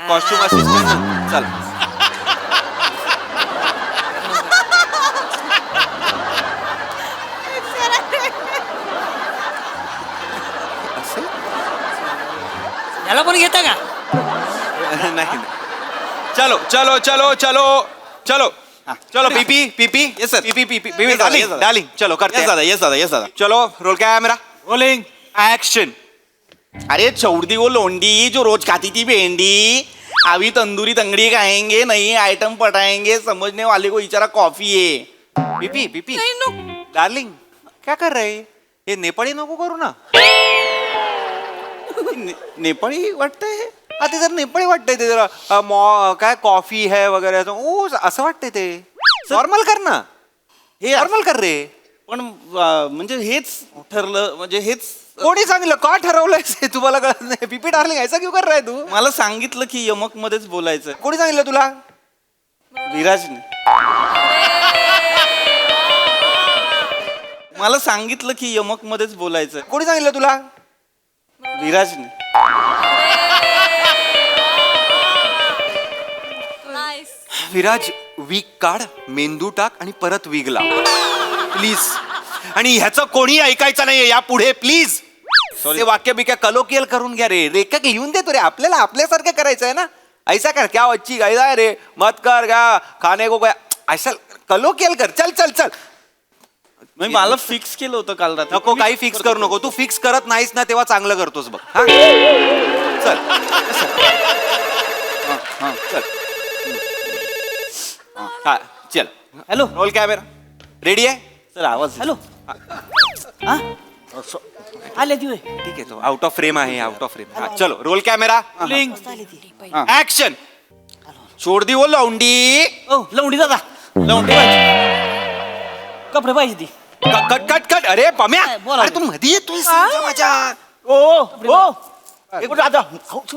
S10: कॉस्ट्युम असिस्टंट चला
S7: याला पण घेता का
S10: नाही चलो पीपी
S12: Yes, sir.
S10: पीपी
S12: Yes, sir.
S10: डार्लिंग चलो करते
S12: येस दादा
S10: चलो रोल कैमरा
S11: रोलिंग
S10: एक्शन.
S12: अरे चौड़ी वो लोंडी जो रोज खाती थी भेंडी अभी तंदूरी तंगड़ी खाएंगे नई आइटम पटाएंगे समझने वाले को इचारा कॉफी है.
S10: पीपी डार्लिंग क्या कर रहे हे नेपाळी नको करू ना.
S12: नेपाळी वाटतंय.
S10: ते जर नेपाळी वाटतंय ते जरा काय कॉफी है वगैरे असं वाटतंय ते नॉर्मल कर ना
S12: हे
S10: नॉर्मल कर रे.
S12: पण म्हणजे हेच ठरलं म्हणजे हेच
S10: कोणी सांगितलं का ठरवलंय तुम्हाला कळत नाही. पीपी डार्लिंग ऐसा क्यों कर रहा है तू.
S12: मला सांगितलं की यमक मध्येच बोलायचं.
S10: कोणी सांगितलं तुला.
S12: विराजने मला सांगितलं की यमक मध्येच बोलायचं.
S10: कोणी सांगितलं तुला.
S12: विराजने
S10: विराज वीक काढ मेंदू टाक आणि परत वीग लाव प्लीज. आणि ह्याचं कोणी ऐकायचं नाहीये या पुढे प्लीज. ते वाक्य बिक्या कलोकियल करून घ्या रे. रेखक लिहून देतो रे आपल्याला आपल्यासारखं करायचं आहे ना. ऐसा कर क्या अच्छी गाय रे मत कर क्या खाने को क्या ऐसा कलोकियल कर. चल
S12: म्हणजे मला फिक्स केलं होतं काल रात्री.
S10: नको काही फिक्स करू नको. तू फिक्स करत नाहीस ना तेव्हा चांगलं करतोस बघ. हा चल चल हा चल
S7: हॅलो
S10: रोल कॅमेरा रेडी आहे.
S12: सर आवाज
S7: हॅलो हा आले ती होय.
S10: ठीक आहे तो आउट ऑफ फ्रेम आहे आउट ऑफ फ्रेम. चलो रोल कॅमेरा ऍक्शन.
S12: छोड़ दी वो लौंडी.
S7: ओ लवंडी दादा
S12: लौंडी पाहिजे.
S7: कपडे पाहिजे ती
S10: कट अरे पम्या
S7: बोला.
S10: अरे तू मध्ये येतोय माझ्या.
S5: दादा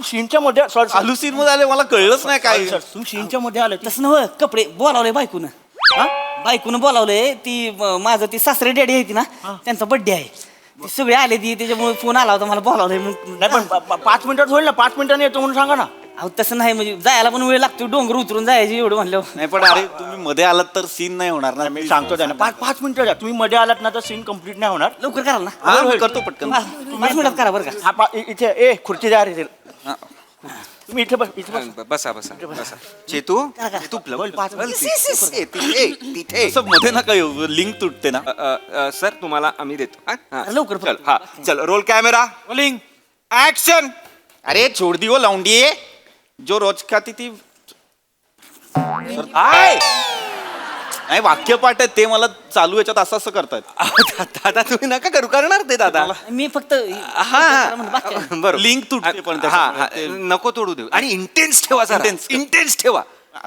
S5: सीनच्या मध्ये
S12: चालू सीन मध्ये आले मला कळलंच नाही काय.
S5: तुम्ही सीनच्या मध्ये आले
S7: तसं नव्ह कपडे बोलावले बायकून बायकून बोलावले ती माझं ती सासरे डॅडी आहे ती ना त्यांचा बर्थडे आहे ते सगळे आले ती त्याच्यामुळे फोन आला होता मला बोलावलंय मग
S5: नाही पण 5 मिनिटात होईल ना 5 मिनिटांनी येतो म्हणून सांगा ना.
S7: अहो तसं नाही म्हणजे जायला पण वेळ लागतो डोंगर उतरून जायची एवढं म्हणलं
S12: नाही पण अरे तुम्ही मध्ये आलात तर सीन नाही होणार ना.
S5: मी सांगतो त्यांना 5 मिनिटं द्या. तुम्ही मध्ये आलात ना तर सीन कम्प्लीट नाही होणार.
S7: लवकर कराल ना
S12: हा, मी करतो पटकन.
S7: 5 मिनिटात करा बरं का
S5: इथे खुर्ची द्या रे. तुम्ही इथे बस
S10: बसा चेतू तिथे
S12: असं मध्ये नका येऊ लिंक तुटते ना.
S10: सर तुम्हाला आम्ही देतो हा?
S7: लवकर
S10: चल हा चल रोल कॅमेरा
S12: रोलिंग
S10: ऍक्शन.
S12: अरे छोड़ दी वो लौंडी जो रोज खाती थी.
S10: हाय
S12: नाही वाक्यपाठ आहे ते मला चालू याच्यात असं असं करतायत.
S10: दादा तुम्ही नका करू करणार ते दादा.
S7: मी फक्त
S10: हा बरोबर
S12: लिंक तुटते पण
S10: हा नको तोडू देऊ. आणि इंटेन्स ठेवा इंटेन्स ठेवा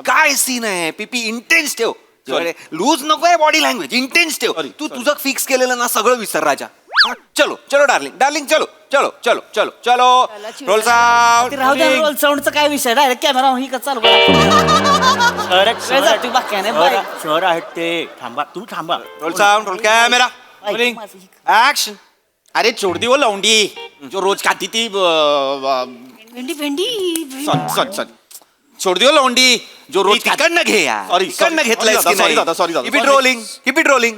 S10: काय सीन आहे पीपी इंटेन्स ठेव लूज नको आहे बॉडी लँग्वेज इंटेन्स ठेव तू तुझं फिक्स केलेलं ना सगळं विसर राजा हा, चलो चलो डार्लिंग डार्लिंग चलो चलो चलो चलो चलो रोल
S7: ते राहू द्या रोल साऊंडचा काय विषय डायरेक्ट कॅमेरा ही का चालू काय जातोय बाक्याने बाय
S11: शहर आहेत ते थांबा तुम्ही थांबा
S10: role sound roll camera action
S12: अरे छोड़ दी वो लौंडी जो रोज खाती थी सॉरी छोड़ दी वो लौंडी जो रोज
S10: तिकडनं घे यार
S12: Sorry,
S10: तिकडनं
S12: sorry.
S10: घेतलंय
S12: Sorry दादा, sorry दादा.
S10: Keep it rolling keep it rolling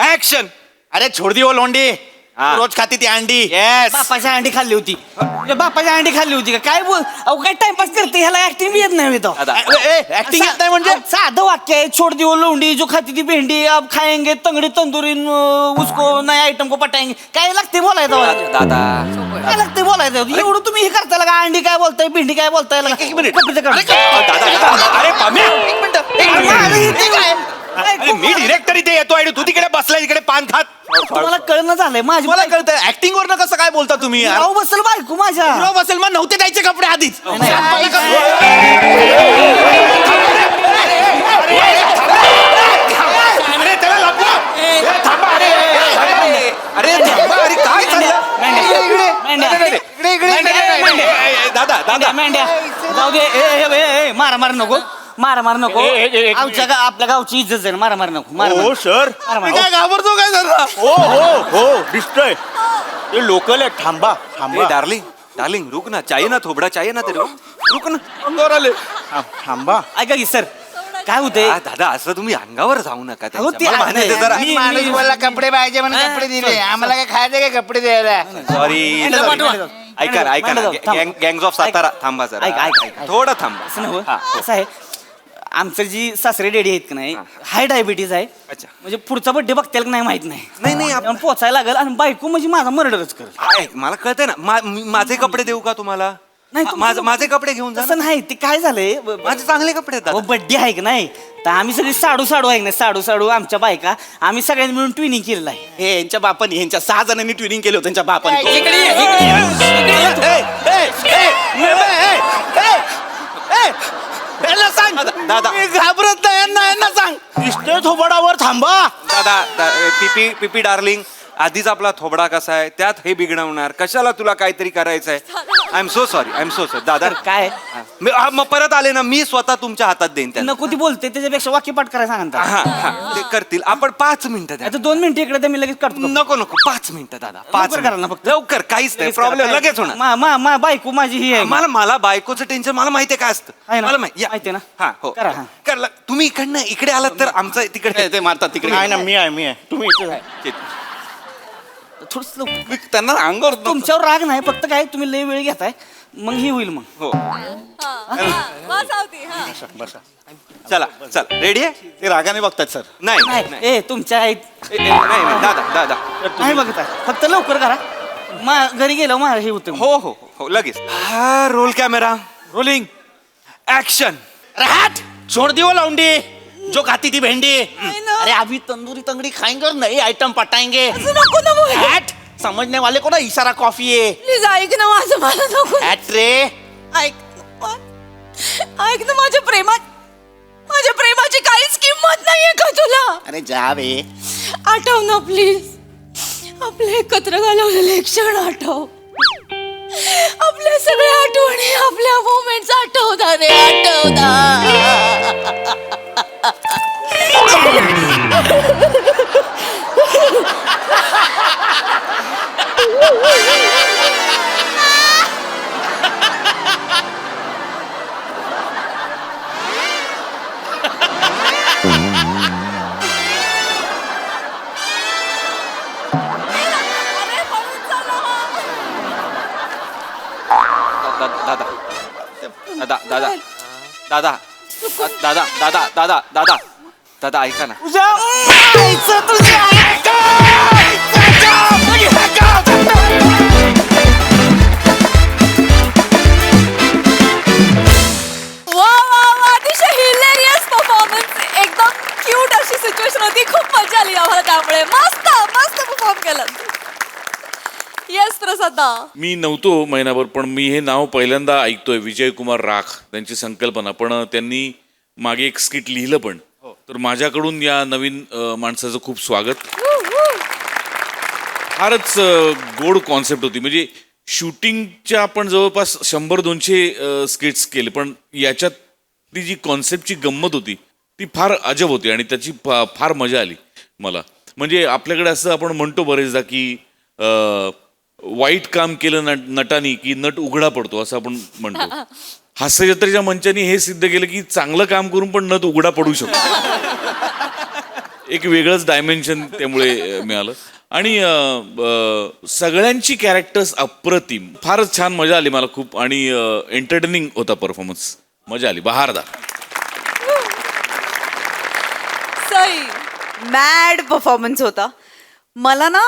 S10: action
S12: अरे छोड़ दी वो लौंडी
S10: हाँ.
S12: रोज खाती थी अंडी
S10: येस
S7: बापाची अंडी खाल्ली होती तुझ्या बापाची अंडी खाल्ली होती का काय बोल अहो काय टाइमपास करते ह्याला ऍक्टिंग येत नाही तो
S12: ऍक्टिंग येत नाही म्हणजे
S7: साधं वाक्य आहे छोड़ दी वो लोंडी जो खाती थी भेंडी अब खाएंगे तंगड़ी तंदूरी उसको नया आइटम को पटाएंगे काय लागते बोलायचं
S10: दादा
S7: काय लागते बोलायचं एवढं तुम्ही हे करताय का अंडी काय बोलताय भेंडी काय बोलताय
S10: एक मिनिट अरे पाम्या एक मिनिट अरे मी डिरेक्टर इथे येतो आणि तू तिकडे बसलाय तिकडे पान खात
S7: तुम्हाला कळणं झालंय माझी
S12: मला कळतं ऍक्टिंग वरनं कसं काय बोलता तुम्ही यार
S7: राहू बसल बायको माझ्या
S12: राव बसेल मग नव्हते द्यायचे कपडे आधीच
S10: अरे त्याला लपवा थांबा अरे थांबा अरे काय चाललं दादा दादा
S7: मेंढ्या जाऊ दे ए मारा मार नको मारा मार नको आपल्या गावची इज्जत आहे मारा मार नको
S11: हो सर
S12: काय घाबरतो काय झाला
S11: हो हो हो दिसतोय ते लोकल आहे थांबा थांबा
S10: डार्लिंग डार्लिंग रुक ना चाहिए ना थोबडा चाहिए ना तेरे को रुक ना
S12: अंगावर आले
S7: थांबा ऐका की सर काय होते
S10: दादा असं तुम्ही अंगावर जाऊ नका
S7: अहो, ते
S10: मला मान्य आहे
S7: आहे.
S10: जरा
S6: माणूस बोलला कपडे पाहिजे म्हणून कपडे दिले आम्हाला काय खायचे काय कपडे द्यायला
S10: सॉरी ऐका ना ऐका ना गँग्स ऑफ सातारा थांबा
S7: ऐका,
S10: जरा
S7: ऐका, ऐका.
S10: थोडं थांबा
S7: असं नव्हं.
S10: हा, हो.
S7: असं आहे आमचं जी सासरे डेडी आहेत की नाही हाय डायबिटीज आहे
S10: अच्छा.
S7: म्हणजे पुढचा बड्डे बघताल की नाही माहित नाही
S10: नाही नाही
S7: आपण पोचायला लागेल आणि बायको म्हणजे माझा मर्डरच कर
S10: ऐक, मला कळतंय ना माझे कपडे देऊ का तुम्हाला
S7: नाही,
S10: माझे कपडे घेऊन जा ना.
S7: तसं नाही ते काय झालंय
S10: माझे चांगले कपडे आहेत दादा.
S7: बड्डे आहे की नाही तर आम्ही सगळी साडू आहे की नाही साडू आमच्या बायका आम्ही सगळ्यांनी मिळून ट्विनिंग केलेलं आहे
S12: हे यांच्या बापाने यांच्या 6 जणांनी ट्विनिंग केलं होतं त्यांच्या बापाने
S10: यांना सांग दादा
S12: घाबरत नाही यांना सांग
S11: दिसतोय थोबडावर थांबा
S10: दादा पिपी पिपी डार्लिंग आधीच आपला थोबडा कसा आहे त्यात हे बिघडवणार कशाला तुला काहीतरी करायचं आहे आय एम सो सॉरी दादा
S7: काय
S10: मग परत आले ना मी स्वतः तुमच्या हातात देईन त्यांना
S7: नको ती बोलते त्याच्यापेक्षा वाक्यपाठ करायला सांगा
S10: हा हा ते करतील आपण 5 मिनिटं द्या
S7: आता 2 मिनिटं इकडे तर मी लगेच करतो
S10: नको 5 मिनिटं दादा 5
S7: लवकर करा ना फक्त.
S10: लवकर काहीच नाही प्रॉब्लेम लगेच होणार
S7: मा बायको माझी ही आहे
S10: मला बायकोचं टेन्शन मला माहिती आहे काय असतं
S7: आहे ना?
S10: मला माहिती
S7: माहिती आहे ना?
S10: हा हो
S7: करा, हा.
S10: करला तुम्ही इकडनं इकडे आलात तर आमचं तिकडे
S12: ते मारतात तिकडे
S11: नाही ना मी आहे तुम्ही इथे आहे
S7: थोडस
S12: त्यांना अंगावर
S7: तुमच्यावर राग नाही फक्त काय तुम्ही लय वेळ घेताय मग ही होईल मग
S10: हो
S1: बस आवती हा
S10: चला रेडी आहे
S12: ते रागाने बघतात सर
S10: नाही
S7: नाही
S10: नाही
S7: ए तुमच्या आहेत
S10: नाही दादा
S7: नाही बघत आहे फक्त लवकर करा घरी गेलो मला हे होतं
S10: हो हो हो लगेच हा रोल कॅमेरा रोलिंग ऍक्शन
S12: हट छोड़ दी वो लौंडी जो खाती थी भेंडी अरे अभी तंदूरी तंगड़ी खाएंगे और नए आइटम पटाएंगे
S1: नको ना बोल.
S12: हट समझने वाले को ना इशारा कॉफी है
S1: प्लीज ऐक ना माझं मला नको
S12: हट रे
S1: ऐक ना माझ्या प्रेमाची काहीच किंमत नाहीये का तुला
S12: अरे जा बे
S1: आठव ना प्लीज आपले एकत्र घालवलेले क्षण आठव आपल्या सगळ्या आठवणी आपल्या मोमेंट्स आठवता रे आठवता
S10: दादा ऐका ना
S1: अतिशय हिलेरियस परफॉर्मन्स एकदम क्यूट अशी सिच्युएशन होती खूप मजा आली आम्हाला त्यामुळे मस्त परफॉर्म केलं येस प्रसाददा?
S8: मी नव्हतो महिनाभर, पण मी हे नाव पहिल्यांदा ऐकतोय, विजय कुमार राख त्यांची संकल्पना. पण त्यांनी मागे एक स्किट लिहिलं पण. तर माझ्याकडून या नवीन माणसाचं खूप स्वागत. फारच गोड कॉन्सेप्ट होती. म्हणजे शूटिंगच्या आपण जवळपास 100-200 स्किट्स केले, पण याच्यातली जी कॉन्सेप्टची गंमत होती ती फार अजब होती आणि त्याची फार मजा आली मला. म्हणजे आपल्याकडे असं आपण म्हणतो बरेचदा की वाईट काम केलं नटानी की नट उघडा पडतो, असं आपण म्हणतो. हास्य जत्रेच्या मंचाने हे सिद्ध केलं की चांगलं काम करून पण नट उघडा पडू शकतो. एक वेगळंच डायमेन्शन त्यामुळे मिळालं. आणि सगळ्यांची कॅरेक्टर्स अप्रतिम, फारच छान, मजा आली मला खूप. आणि एंटरटेनिंग होता परफॉर्मन्स, मजा आली, बहारदार.
S1: सई.
S9: मॅड परफॉर्मन्स होता. मला ना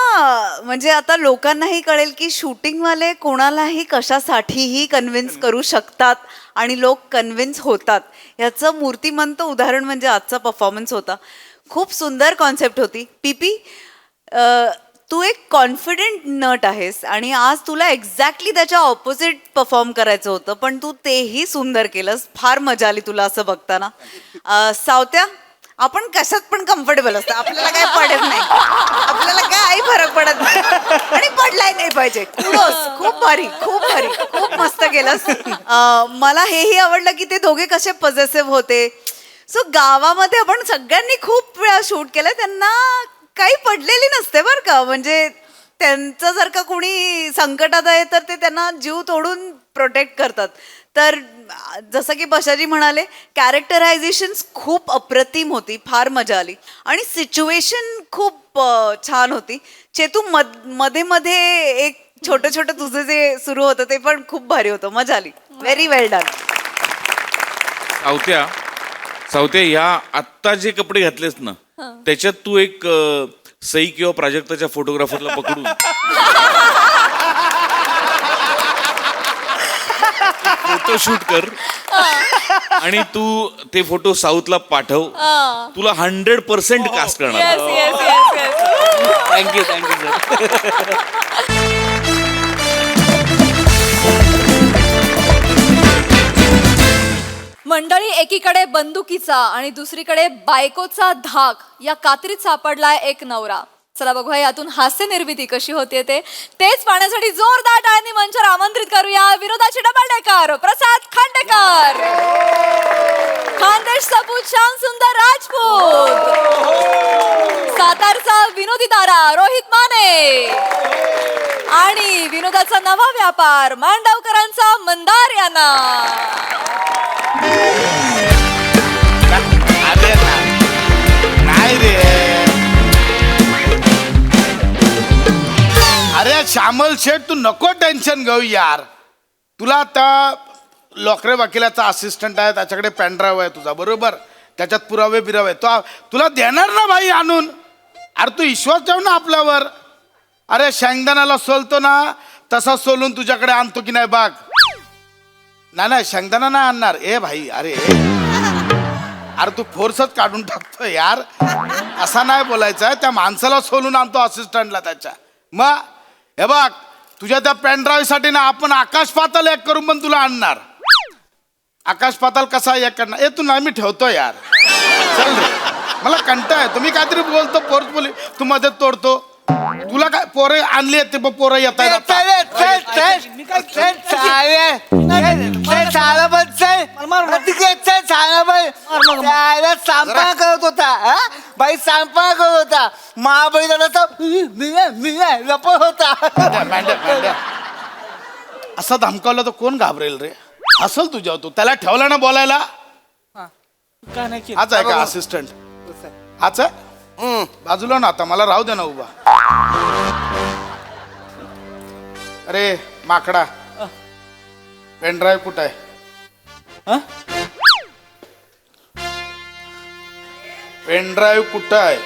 S9: म्हणजे आता लोकांनाही कळेल की शूटिंगवाले कोणालाही कशासाठीही कन्व्हिन्स करू शकतात आणि लोक कन्व्हिन्स होतात. याचं मूर्तिमंत उदाहरण म्हणजे आजचा परफॉर्मन्स होता. खूप सुंदर कॉन्सेप्ट होती. पीपी, तू एक कॉन्फिडेंट नट आहेस आणि आज तुला एक्झॅक्टली त्याच्या ऑपोजिट परफॉर्म करायचं होतं, पण तू तेही सुंदर केलंस. फार मजा आली तुला असं बघताना. सावत्या, आपण कशात पण कम्फर्टेबल असतं, आपल्याला काही पडत नाही, आपल्याला काही फरक पडत नाही आणि पडलाय नाही पाहिजे. कुडोस, खूप भारी, खूप भारी, खूप मस्त केलंस. मला हेही आवडलं की ते दोघे कसे पॉझिटिव्ह होते. सो गावामध्ये आपण सगळ्यांनी खूप वेळा शूट केलं, त्यांना काही पडलेली नसते बरं का. म्हणजे त्यांचं जर का कोणी संकटात आहे तर ते त्यांना जीव तोडून प्रोटेक्ट करतात. तर जसं की बशाजी म्हणाले, कॅरेक्टरायझेशन खूप अप्रतिम होती, फार मजा आली आणि सिच्युएशन खूप छान होती. चेतू मध्ये मध्ये एक छोटं छोटं तुझं जे सुरू होतं ते पण खूप भारी होतं, मजा आली. व्हेरी वेल डन.
S8: सावत्या, या आत्ता जे कपडे घातलेस ना, त्याच्यात तू एक सई किंवा प्राजक्ताच्या फोटोग्राफरला पकडून फोटो शूट कर आणि तू ते फोटो साऊथला पाठव. तुला 100% कास्ट करणार.
S3: Thank you sir.
S1: मंडळी, एकीकडे बंदुकीचा आणि दुसरीकडे बायकोचा धाक या कात्रीत सापडलाय एक नवरा. चला बघूया यातून हास्य निर्मिती कशी होते तेच पाहण्यासाठी जोरदार टाळ्यांनी मंचावर आमंत्रित करूया विनोदाचे डबल डेकर प्रसाद खांडेकर, खानदेश सपूत श्याम सुंदर राजपूत, सातारचा विनोदी तारा रोहित माने आणि विनोदाचा नवा व्यापार मांडवकरांचा मंदार यांना.
S6: नाही रे, अरे श्यामल शेठ, तू नको टेन्शन घेऊ यार. तुला आता लोकरे वकिलाचा असिस्टंट आहे, त्याच्याकडे पेनड्राईव्ह आहे तुझा, बरोबर, त्याच्यात पुरावे बिरावे तुला देणार ना भाई आणून. अरे तू विश्वास ठेव ना आपल्यावर. अरे शेंगदाण्याला सोलतो ना तसा सोलून तुझ्याकडे आणतो की नाही बाग. नाही शेंगदाणा नाही आणणार. ए भाई, अरे तू फोर्सच काढून टाकतो यार, असा नाही बोलायचं. त्या माणसाला सोलून आणतो असिस्टंटला त्याच्या. मग हे बघ, तुझ्या त्या पेनड्राईव्ह साठी ना आपण आकाश पाताल एक करून पण तुला आणणार. आकाश पाताल कसा एक करणार. तू नाही, मी ठेवतो यार, चल रे, मला कंटाळ आहे. तुम्ही काहीतरी बोलतो फोर्सफुली, तू मध्ये तोडतो. तुला काय पोरं आणली आहेत, ते पोरं येत आहेत.
S5: सांपा करत होता बाई, सांपा करत होता. महाबळी लपत होता.
S6: असं धमकावलं तर कोण घाबरेल रे. हसल तुझ्या तू त्याला ठेवला ना बोलायला. हाच आहे का असिस्टंट? हाच आहे. बाजूला ना, आता मला राहू दे ना उभा. अरे माकडा, पेनड्राईव्ह कुठं आहे? पेनड्राईव्ह कुठं आहे?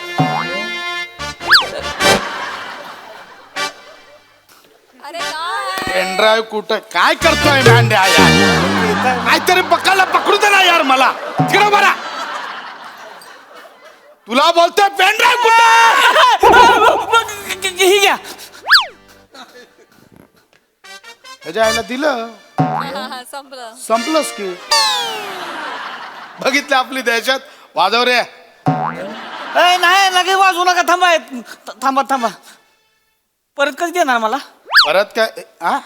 S6: पेनड्राईव्ह कुठं? काय करतोय मांड्या यार? काहीतरी पकडू दे ना यार मला. तिकडे बरा, तुला बोलतोय पेनड्राईव्ह कुठं? ह्याच्या आईला दिलं
S1: संपलं.
S6: संपलंच की. बघितलं आपली दहशत. वाजव रे.
S7: ए, नाही लगे वाजू नका, थांबा थांबा थांबा. परत कधी देणार मला?
S6: परत काय हा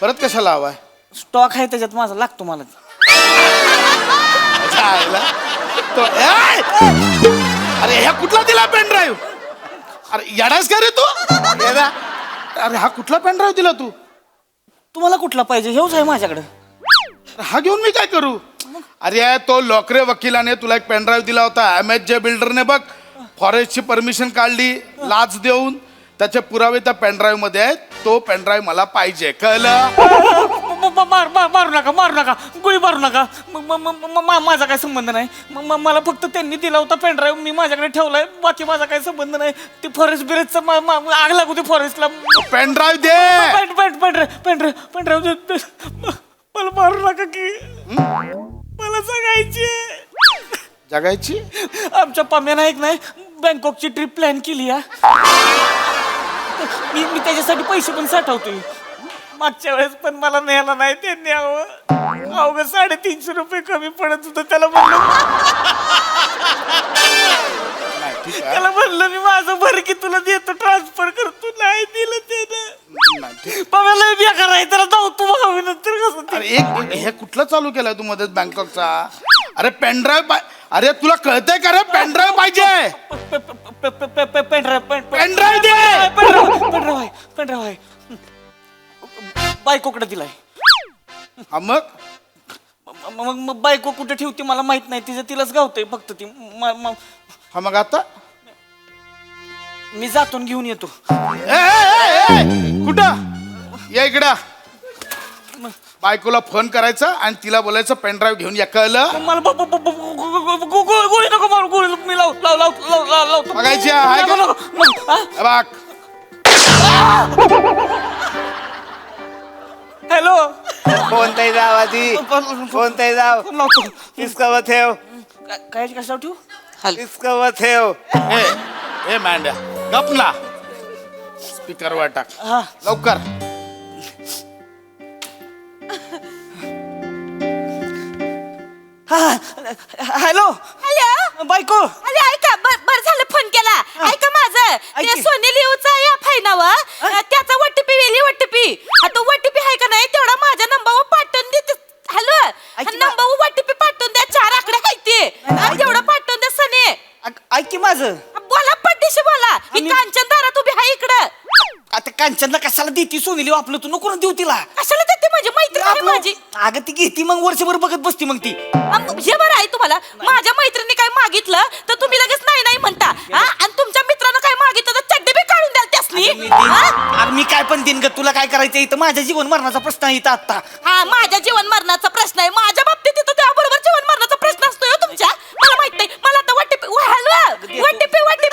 S6: परत कशाला हवाय?
S7: स्टॉक आहे त्याच्यात माझा, लागतो मला.
S6: ह्याच्या आईला अरे ह्या कुठला दिला पेन ड्राईव्ह? अरे येडास का रे तू? येडा. अरे हा कुठला पेन ड्राईव्ह दिला तू?
S7: तुम्हाला कुठला पाहिजे? हेच आहे माझ्याकडे.
S6: हा घेऊन मी काय करू? अरे तो लोकरे वकिलाने तुला एक पेन ड्राईव्ह दिला होता. MHJ बिल्डरने बघ फॉरेस्टची परमिशन काढली लाच देऊन. त्याचे पुरावे त्या पेन ड्राईव्ह मध्ये आहेत. तो पेन ड्राईव्ह मला पाहिजे, कळलं?
S7: मारू नका, मारू नका, गोळी मारू नका. माझा काय संबंध नाही. मला फक्त त्यांनी दिला होता पेन ड्राईव्ह, मी माझ्याकडे ठेवलाय. बाकी माझा काही संबंध नाही. ते फॉरेस्ट बिरेजचा आग लागू दे फॉरेस्टला.
S6: पेन ड्राईव्ह दे.
S7: पेन ड्राईव्ह मला मारू नका की. मला जगायची.
S6: जगायची?
S7: आमच्या पाम्यानं एक नाही बँकॉकची ट्रिप प्लॅन केली. मी त्याच्यासाठी पैसे पण साठवतोय. मागच्या वेळेस पण मला न्यायला नाही त्यांनी. अवघं 350 रुपये कमी पडत होतं. त्याला म्हणलं मी माझं भर की तुला देतो, ट्रान्सफर करतो. नाही दिलं त्यानं. पाम्याला बेकार आहे, त्याला जाऊ तू बघावी नंतर कसं.
S6: अरे एक हे कुठलं चालू केलंय तू मध्येच बँकॉकचा? अरे पेन ड्राईव्ह अरे तुला कळतंय का रे? पेन ड्राईव्ह पाहिजे. पेन ड्राईव्ह दे.
S7: पेन ड्राईव्ह आहे. बायकोकडे दिलाय.
S6: हा
S7: मग बायको कुठे ठेवते मला माहित नाही. तिचं तिलाच गावतंय फक्त ती.
S6: हा मग आता
S7: मी जातून घेऊन येतो.
S6: कुठं? या इकडं. बायकोला फोन करायचा आणि तिला बोलायचं पेन ड्राईव्ह घेऊन या, कळलं?
S7: मला गोळी नको मारू. गोळी मी लावतो.
S6: बघायची आहे का? बघ.
S7: हॅलो.
S5: कोणताही जाव आधी, कोणताही जाव.
S7: लावतो.
S5: इसकावर ठेव,
S7: काय कशावर ठेवू?
S5: इसकावर ठेव.
S6: ए मॅन्ड्या गप ना. स्पीकरवर टाक लवकर.
S7: हॅलो. बायको.
S2: अरे ऐका, बर झालं फोन केला. ऐका माझं ते सोनेली ॲप आहे ना त्याचा OTP वेली OTP. आता OTP आहे का नाही तेवढा माझ्या नंबरवर पाठवून देते. हॅलो नंबरवर OTP पाठवून द्या. 4 आकडे आहे ते. तेवढं पाठवून द्या सने.
S7: ऐक की माझं.
S2: बोला पट्टीशी बोला. ही कांचन दारात उभी आहे इकडं.
S7: आता कांचनला कशाला देती? सोनेली आपलं तू नको ना देऊ तिला.
S2: कशाला देते माझी मैत्रीण आहे माझी.
S7: अगं ती घेती मग वर्षभर बघत बसती मग ती.
S2: हे बरं आहे तुम्हाला. माझ्या मैत्रिणी काय मागितलं तर तुम्ही लगेच नाही नाही म्हणता. आणि तुमच्या मित्रानं काय मागितलं तर चड्डी बी काढून द्याल त्यासनी.
S7: अरे मी काय पण देईन ग. तुला काय करायचं इथं? माझ्या जीवन मरणाचा प्रश्न आहे इथं आता.
S2: हा माझ्या जीवन मरणाचा प्रश्न आहे. माझ्या बाबतीत इथं त्याबरोबर जीवन मरणाचा प्रश्न असतो हो तुमच्या. मला माहित नाही. मला आता OTP आला असेल OTP.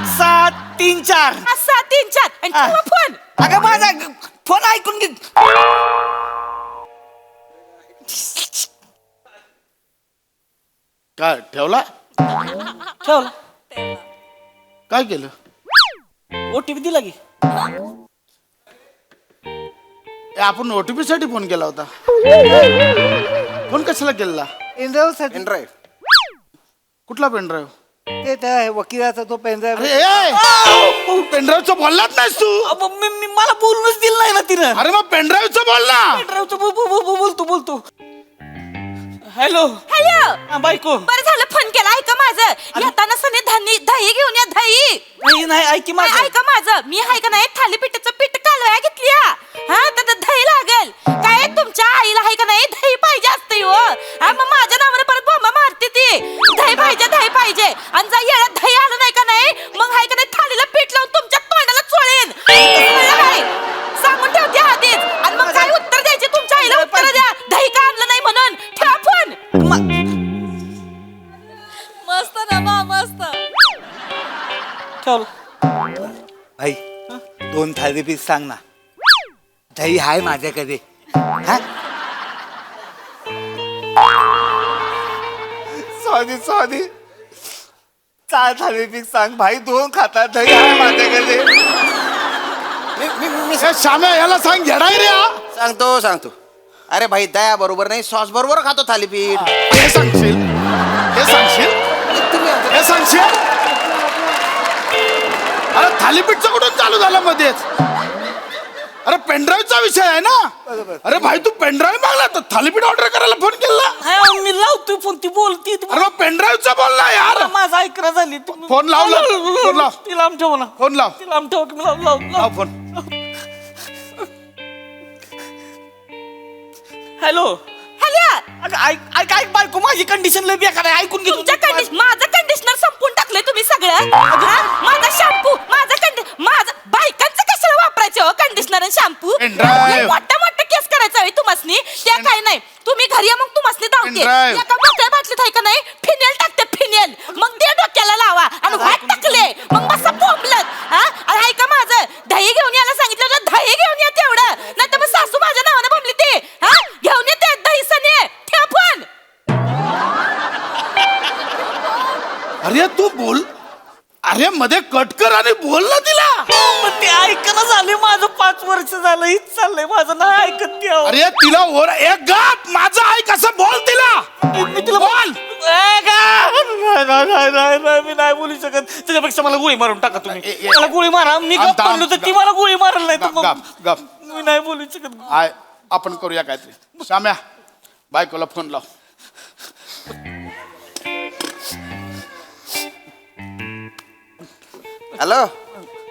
S7: 734.
S2: 734 आणि ठेवा फोन.
S7: अगं माझा फोन ऐकून घे.
S6: काय ठेवला?
S7: ठेवला.
S6: काय केलं?
S7: OTP दिला की.
S6: आपण OTP साठी फोन केला होता. फोन कशाला केला?
S5: Pen drive.
S6: कुठला पेन ड्राईव्ह?
S5: ते त्या वकिलाचा तो पेन ड्राईव्ह.
S6: पेन ड्राईव्हचं बोललाच नाहीस तू.
S7: मला बोलूनच दिलं नाही ना तिनं.
S6: अरे मग पेन ड्राईव्हचं बोल ना.
S7: बोलतो. हॅलो.
S2: हॅलो
S7: बायको.
S2: बरं झालं फोन केला. ऐका माझं येताना सने दही घेऊन या. दही
S7: नाही ऐक की माझं.
S2: ऐका माझं. मी आहे का नाही थालीपीठाचं पीठ कालवाया घेतली. हा तर दही लागेल. काय तुमच्या आईला आहे का नाही दही पाहिजे असते हो. हा मग माझ्या नावाने परत बोंबा मारते ती. दही पाहिजे. आणि जर येळात दही आलं नाही का नाही मग आहे का नाही थालीला पीठ लावून तुमच्या तोंडाला चोळेन. सांगून ठेवते आधीच. आणि मग काय उत्तर द्यायचे तुमच्या आईला? उत्तर द्या. दही का आणलं नाही म्हणून. ठेवा फोन.
S1: मस्त ना बा, मस्त.
S7: ठेवलं.
S5: भाई 2 थालीपीठ सांग ना. दही हाय माझ्याकडे. सॉरी
S10: काय थालीपीठ सांग भाई, 2 खातात दही आहे माझ्याकडे.
S6: ए, श्याम्या याला सांग येडाय रे हा.
S10: सांगतो. अरे भाई दया बरोबर नाही, सॉस बरोबर खातो थालीपीठ.
S6: हे सांगशील अरे थालीपीठचं कुठून चालू झालं मध्येच? अरे पेनड्राईव्हचा विषय आहे ना. अरे भाई तू पेनड्राईव्ह मागला तर थालीपीठ ऑर्डर करायला फोन केला.
S7: हा, मी लावतोय फोन, ती बोलती
S6: अरे मग पेनड्राईव्हचा बोल ना यार.
S7: माझा ऐकणं झाली.
S6: फोन लाव.
S7: ती लांब ठेव ना.
S6: फोन लाव.
S7: ती लांब ठेव की मी लाव
S6: लाव फोन.
S7: हॅलो.
S2: हॅलो.
S7: अगं, ऐक बायको, माझी कंडिशन लय बेकार आहे, ऐकून घे तू.
S2: माझं कंडिशनर संपून टाकलंय तुम्ही सगळं. माझा शॅम्पू, माझं बायकांचं कशाला वापरायचं हो कंडिशनर आणि शॅम्पू?
S6: Pendrive.
S2: मोठा केस करायचा हवी तुम्हासनी. त्या काय नाही, तुम्ही घरी या, मग तुम्हासनी धावते.
S6: Pendrive.
S2: एका मोठ्या बाटलीत आहे का नाही, फिनेल टाकते, फिनेल. मग ते डोक्याला लावा आणि वाट टाकले, मग मस्त बोंबलत. आणि ऐका माझं, दही घेऊन यायला सांगितलं होतं, दही घेऊन या तेवढं. नाही तर मग सासू माझ्या नावानं बोंबली ते. घेऊन येते दही सने. ठेव पण.
S6: अरे तू बोल. अरे मध्ये कट कर आणि बोल ना तिला.
S7: पण ते ऐकणं झाले, माझं 5 वर्ष झालं, हीच चाललंय माझं, नाही ऐकत ती अहो.
S6: अरे तिला एक गप माझं ऐक असं बोल तिला.
S7: मी तिला
S6: बोल.
S7: नाही, मी नाही बोलू शकत. त्याच्यापेक्षा मला गोळी मारून टाका तुम्ही. मला गोळी मारा, मी गप्प म्हणलो तर ती मला गोळी मारल, नाही तर मग
S6: गप
S7: मी नाही बोलू शकत.
S6: आपण करूया काहीतरी. श्याम्या बायकोला फोन लाव.
S10: हॅलो.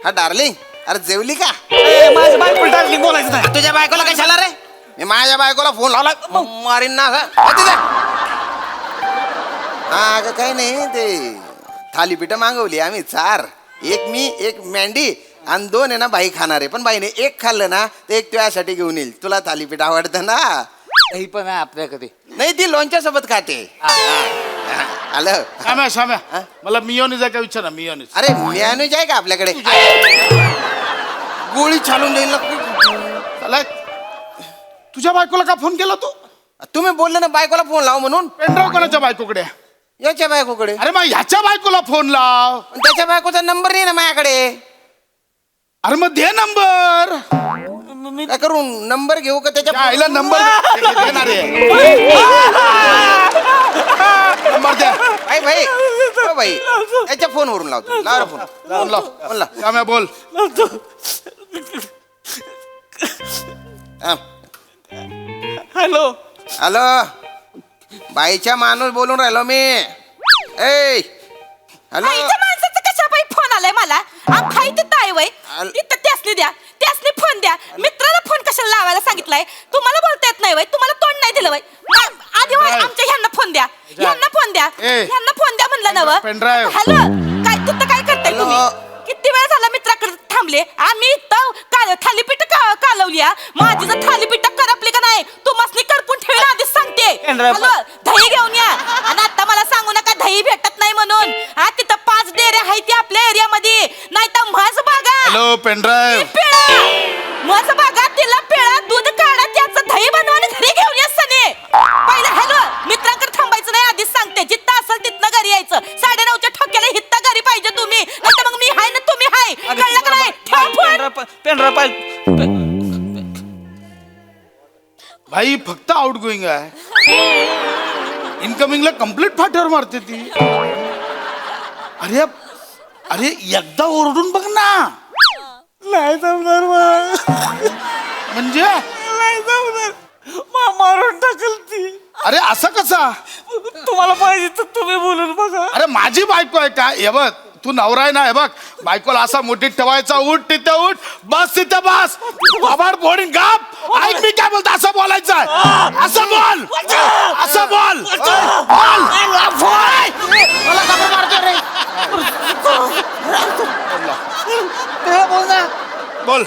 S10: हा डार्लिंग, अरे जेवली का?
S7: माझ्या बायको डार्लिंग बोलायचं नाही.
S10: तुझ्या बायकोला कशाला रे? मी माझ्या बायकोला फोन लावला, मारीन ना असं. हा अगं काही नाही, ते थालीपीठ मागवली आम्ही 4. एक मी, एक मँडी आणि 2 आहे ना बाई खाणार आहे. पण बाईने 1 खाल्लं ना तर 1 तुझ्यासाठी घेऊन येईल. तुला थालीपीठ आवडतं ना?
S5: दही पण आहे आपल्याकडे.
S10: नाही, ती लोणच्या सोबत खाते. आलं.
S6: श्याम्या मला मियोनीज आहे का विचार ना. मियोनीज.
S10: अरे मॅनेज आहे का आपल्याकडे? गोळी छालून देईल ना.
S6: तुझ्या बायकोला का फोन केला तू?
S10: तुम्ही बोलले ना बायकोला फोन लाव म्हणून.
S6: पेनड्राईव्ह कोणाच्या बायकोकडे?
S10: याच्या बायकोकडे.
S6: अरे मग ह्याच्या बायकोला फोन लाव.
S10: त्याच्या बायकोचा नंबर नाही ना माझ्याकडे.
S6: अरे मग दे नंबर.
S10: काय करू, नंबर घेऊ का त्याच्या?
S6: आईला नंबर देणार आहे. नंबर द्या.
S10: भाई हो भाई, त्याच्या फोनवरून लावतो. लाव फोन.
S6: फोन लाव.
S10: फोन लाव.
S6: श्याम्या बोल.
S7: हॅलो.
S10: हॅलो. बाईच्या माणूस बोलून राहिलो मी. ए हॅलो.
S2: बाईच्या माणसाचं कशा बाई फोन आलाय मला? भाई तिथं आहे वय, तिथं त्यासनी द्या, त्यासनी फोन द्या. मित्राला फोन कशाला लावायला सांगितलाय? तुम्हाला बोलता येत नाही वय, तुम्हाला तोंड नाही दिलं वय. आधी वय आमच्या ह्यांना फोन द्या, ह्यांना फोन द्या, ह्यांना फोन द्या म्हणलं नव.
S6: पेनड्राईव्ह.
S2: हॅलो. काय तिथं काय करताय तुम्ही? किती वेळ झाला मित्राकडे थांबले. आम्ही इथं थालीपीठ कालवली. माझी जर थालीपीठ करपली का नाही, तुम्हाला कडपून ठेवलं आधीच सांगते. हॅलो. दही घेऊन या. आणि आता मला सांगू नका दही भेटत नाही म्हणून. तिथं 5 डेरे आहेत ती आपल्या एरियामध्ये. नाही तर म्हस बागा.
S6: Hello pen drive.
S2: म्हस बागा, तिला पिळा, दूध काढा, त्याचं दही बनवा आणि घरी घेऊन या सने. पहिलं हॅलो, मित्रांकडे थांबायचं नाही, आधीच सांगते. जिथं असेल तिथनं घरी यायचं. 9:30च्या ठोक्याला हित्ता घरी पाहिजे तुम्ही. नाही तर मग मी हाय ना तुम्ही हाय. कळलं का नाही? ठेव फोन.
S7: पेनड्राईव्ह पाहिजे.
S6: भाई फक्त आउट गोईंग आहे. इनकमिंगला कम्प्लीट फाट्यावर मारते ती. अरे एकदा ओरडून बघ ना.
S7: नाही जमणार
S6: म्हणजे
S7: नाही जमणार. मारून टाकल ती.
S6: अरे असं कसा?
S7: तुम्हाला पाहिजे तर तुम्ही बोलून बघा.
S6: अरे माझी बायको आहे का? हे बघ, तू नवरा आहे ना. हे बघ, बायकोला असा मोठीत ठेवायचा. उठ तिथे उठ, बस तिथे बस. बाबाड बोर्डिंग गाप. ऐक मी काय बोलतो, असं बोलायचं आहे. असं बोल, असं बोल.
S10: मला का मारतो रे? बोल ना.
S6: बोल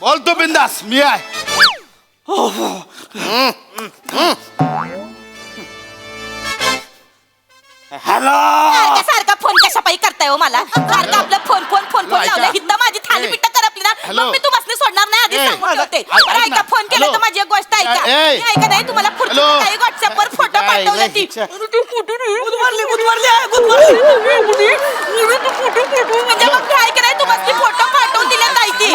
S6: बोल तू बिंदास. मी आहे.
S7: हॅलो.
S2: सारखा फोन कशा पायी करताय हो मला? सारखा आपला फोन फोन फोन फोन लावला. हिथं माझी थालीपीठ करपली ना,
S6: हॅलो.
S2: मग मी तुम्हाला सोडणार नाही. आधी सांगून ठेवते. बरं
S6: ऐक
S2: ऐका,
S6: ना.
S2: फोन केला तर
S6: हॅलो.
S2: माझी एक गोष्ट ऐका.
S6: ए.
S2: मी ऐका नाही तुम्हाला पुढच्या
S6: हॅलो.
S2: काही व्हॉट्सअपवर फोटो
S6: काय
S2: पाठवले
S6: नाही,
S2: ती.
S6: इच्छा.
S2: ती फोटो नाही. म्हणजे मग काय करायचं तू मस्त फोटो पाठवून दिले ताई ते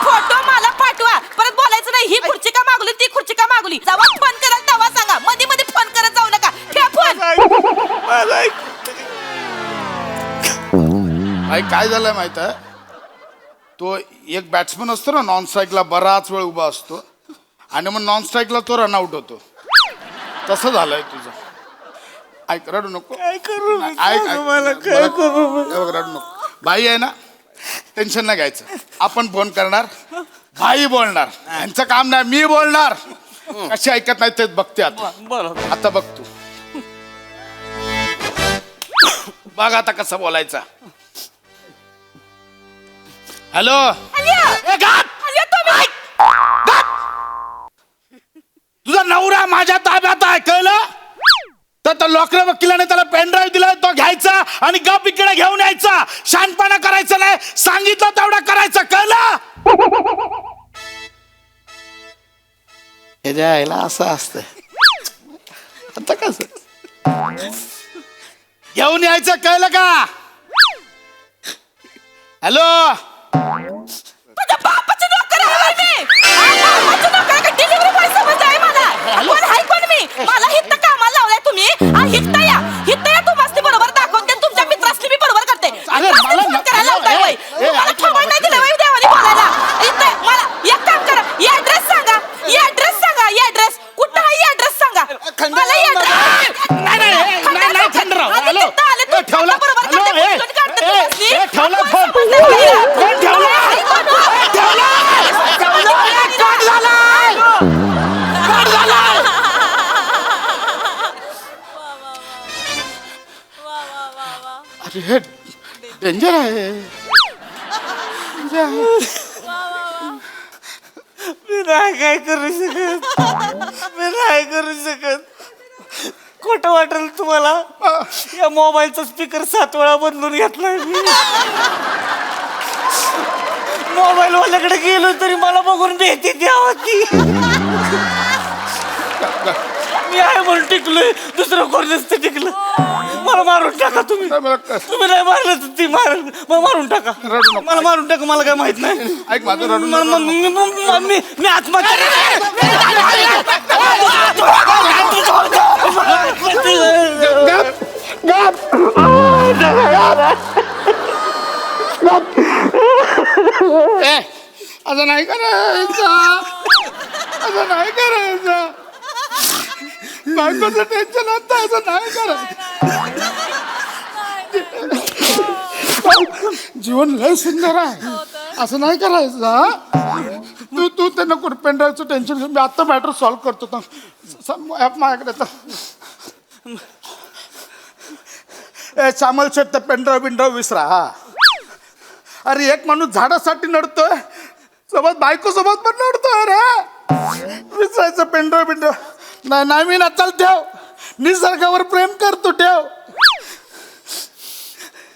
S2: फोटो मला पाठवा परत बोलायचं नाही ही खुर्ची का मागवली ती खुर्ची का मागवली जेव्हा फोन कराल तेव्हा सांगा मध्ये मध्ये फोन करत जाऊ नका ठेवा फोन
S6: भाई काय झालंय माहित आहे तो एक बॅट्समन असतो ना नॉन स्ट्राईकला बराच वेळ उभा असतो आणि मग नॉन स्ट्राईकला तो रनआउट होतो तसं झालंय तुझं ऐक रडू नको ऐक रडू नको भाई आहे ना टेन्शन नाही घ्यायचं आपण फोन करणार भाई बोलणार यांचं काम नाही मी बोलणार कशी ऐकत नाही तेच बघते आता
S7: बरोबर
S6: आता बघ तू बघ आता कसं बोलायचं हॅलो तुझा नवरा माझ्या ताब्यात आहे कळलं तर लॉकरे वकिलाने त्याला पेनड्राईव्ह दिलाय तो घ्यायचा आणि गप इकडे घेऊन यायचा शानपणा करायचं नाही सांगितलं तेवढं करायचं कळलं हे द्यायला असं असतं आता कसं घेऊन यायचं कळलं का हॅलो
S2: तुझ्या बापाचं नोकर आहे मी बापाचं नोकर का डिलिव्हरी बॉय समज आहे मला कोण आहे कोण मी मला हित कामाला लावलाय तुम्ही हित या तू मस्ती बरोबर दाखवते आणि तुमच्या मित्रासनी मी बरोबर करते
S6: अरे मला
S2: फोन करायला लावताय वय तुम्हाला खबर नाही दिलं वय देवानी बोलायला इथं मला एक काम करा ही ऍड्रेस सांगा ही ऍड्रेस कुठं आहे ही ऍड्रेस सांगा मला ही ऍड्रेस
S6: नाही खंडराव हॅलो ठेवला ठेवला फोन अरे हे डेंजर आहे
S7: मी नाही काय करू शकत खोटं वाटेल तुम्हाला या मोबाईलचा स्पीकर 7 वेळा बदलून घेतलाय मी मोबाईल वाल्याकडे गेलो तरी मला बघून भीती द्यावं ती मी आहे म्हणून टिकलोय दुसरं कोण नसतं टिकलं मला मारून टाका तुम्ही नाही मारलं तर ती मारून टाका मला मारून टाका मला काय माहित नाही
S6: ऐक माझं रडू
S7: मी आत्महत्या
S6: असं नाही करायचं असं नाही करायचं बायकोचं टेन्शन असतं असं नाही करायचं जीवन लय सुंदर आहे असं नाही करायचं हा? तू ते नको पेनड्राईव्हचं टेन्शन मी आत्ता मॅटर सॉल्व्ह करतो माझ्याकडे चामल शेट पेनड्राईव्ह बिनड्राईव्ह विसरा हा अरे एक माणूस झाडासाठी नडतोय सोबत बायको सोबत पण नडतोय रे विसरायचं पेनड्राईव्ह बिनड्राईव्ह नाही मी ना चल ठेव निसर्गावर प्रेम करतो ठेव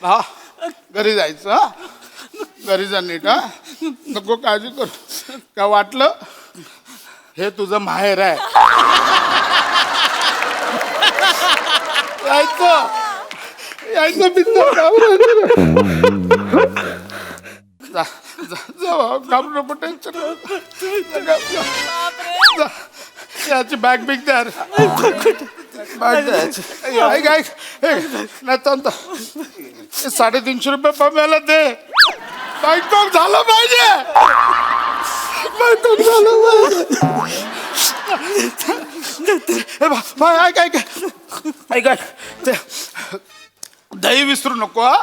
S6: हा घरी जायचं हा घरी जा नीट हा नको काळजी करू का वाटलं हे तुझं माहेर आहे यायचं बिंदू घाबरू नको टेन्शन याची बॅग बिग द्या ऐक नाही तर 350 रुपये पम्याला दे बायकोक झालं पाहिजे बायकोक झालं पाहिजे ऐक दही विसरू नको हा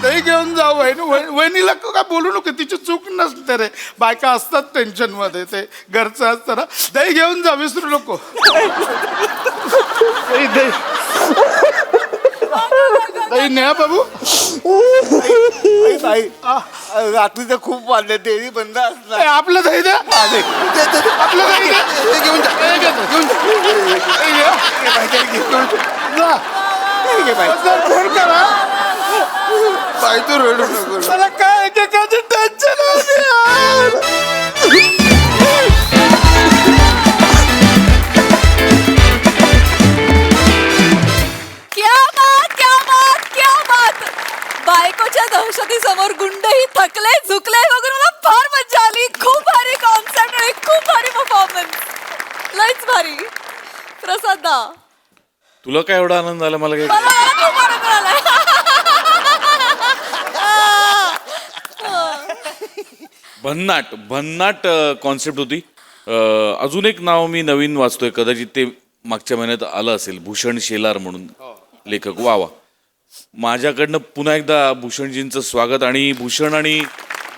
S6: दही घेऊन जाऊ वहिनीला काय बोलू नको तिची चूक नसते रे बायका असतात टेन्शन मध्ये ते घरचं असतं ना दही घेऊन जा विसरू नको दही न्या बाबू
S5: रात्री तर खूप वाढले डेअरी बंद असणार
S6: आपलं दही द्या आपलं दही द्या घेऊन जा फोन करा बाई तू रडू नको मला काय एकेकाची टेन्शन
S1: क्या दहशती समोर गुंडही थकले झुकले बघून मला फार मजा आली. खूप भारी कॉन्सेप्ट आणि खूप भारी परफॉर्मन्स, लयच भारी. प्रसाद दा,
S8: तुला काय एवढा आनंद झाला मला काय
S1: मला खूप आनंद आलाय.
S8: भन्नाट कॉन्सेप्ट होती. अजून एक नाव मी नवीन वाचतोय, कदाचित ते मागच्या महिन्यात आलं असेल, भूषण शेलार म्हणून लेखक. वा वा. माझ्याकडनं पुन्हा एकदा भूषणजींचं स्वागत. आणि भूषण आणि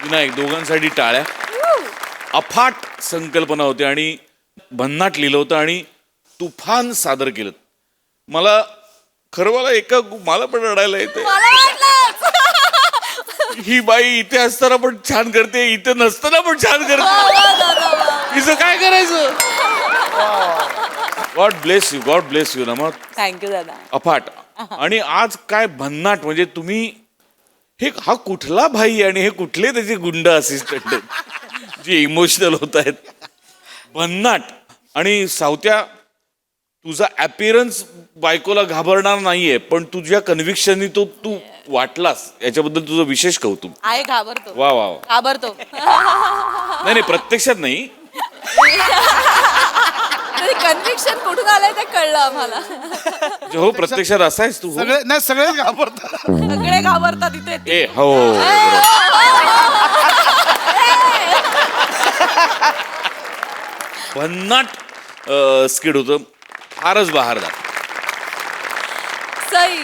S8: विनायक दोघांसाठी टाळ्या. अफाट संकल्पना होती आणि भन्नाट लिहिलं होतं आणि तुफान सादर केलं. मला खरं मला पण रडायला येते. ही बाई इथे असताना पण छान करते, इथे नसताना पण छान करते. हिचं काय करायचं. गॉड ब्लेस यू नमा.
S2: थँक्यू दादा.
S8: अफाट. आणि आज काय भन्नाट, म्हणजे तुम्ही हा कुठला भाई आणि हे कुठले त्याचे गुंड असिस्टंट जे इमोशनल होत आहेत. भन्नाट. आणि सावत्या, तुझा अपीअरन्स बायकोला घाबरणार नाहीये, पण तुझ्या कन्व्हिक्शननी तू वाटलास, याच्याबद्दल तुझं विशेष कौतुक.
S2: आहे घाबरतो.
S8: वा वा.
S2: घाबरतो.
S8: नाही प्रत्यक्षात नाही.
S1: कन्व्हिक्शन कुठून आलंय ते कळलं आम्हाला.
S8: हो प्रत्यक्षात असायच तू.
S6: सगळेच घाबरतात.
S2: सगळे घाबरतात इथे.
S8: ए हो. भन्नाट स्किड होतं, फारच बहारदार.
S1: सई,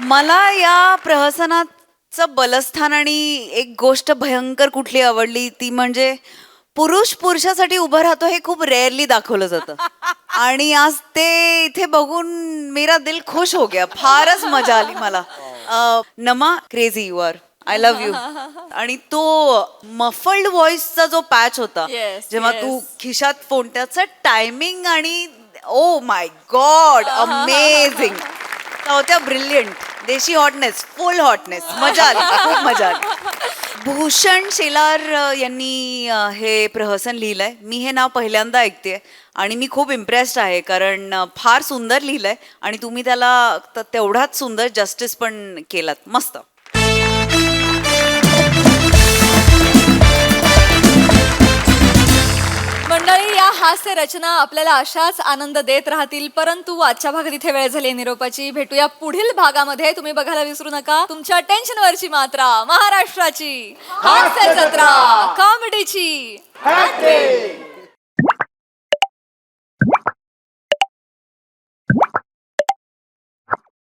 S9: मला या प्रहसनाचं बलस्थान आणि एक गोष्ट भयंकर कुठली आवडली ती म्हणजे पुरुष पुरुषासाठी उभं राहतो हे खूप रेअरली दाखवलं जातं. आणि आज ते इथे बघून मेरा दिल खुश हो गया. फारच मजा आली मला. नमा, crazy you are, I love you. आणि तो मफल्ड व्हॉइसचा जो पॅच होता
S1: Yes,
S9: जेव्हा
S1: yes.
S9: तू खिशात फोन, त्याचं टायमिंग आणि ओ माय गॉड, अमेझिंग. होत्या ब्रिलियंट. देशी हॉटनेस, फुल हॉटनेस. मजा आली, खूप मजा आली. भूषण शेलार यांनी हे प्रहसन लिहिलंय. मी हे नाव पहिल्यांदा ऐकतेय आणि मी खूप इम्प्रेस्ड आहे, कारण फार सुंदर लिहिलंय आणि तुम्ही त्याला तेवढाच सुंदर जस्टिस पण केलात. मस्त.
S1: मंडळी, या हास्य रचना आपल्याला अशाच आनंद देत राहतील. परंतु आजच्या भागात इथे वेळ झाली निरोपाची. भेटूया पुढील भागामध्ये. तुम्ही बघायला विसरू नका तुमच्या टेन्शनवरची मात्रा, महाराष्ट्राची हास्य जत्रा, कॉमेडीची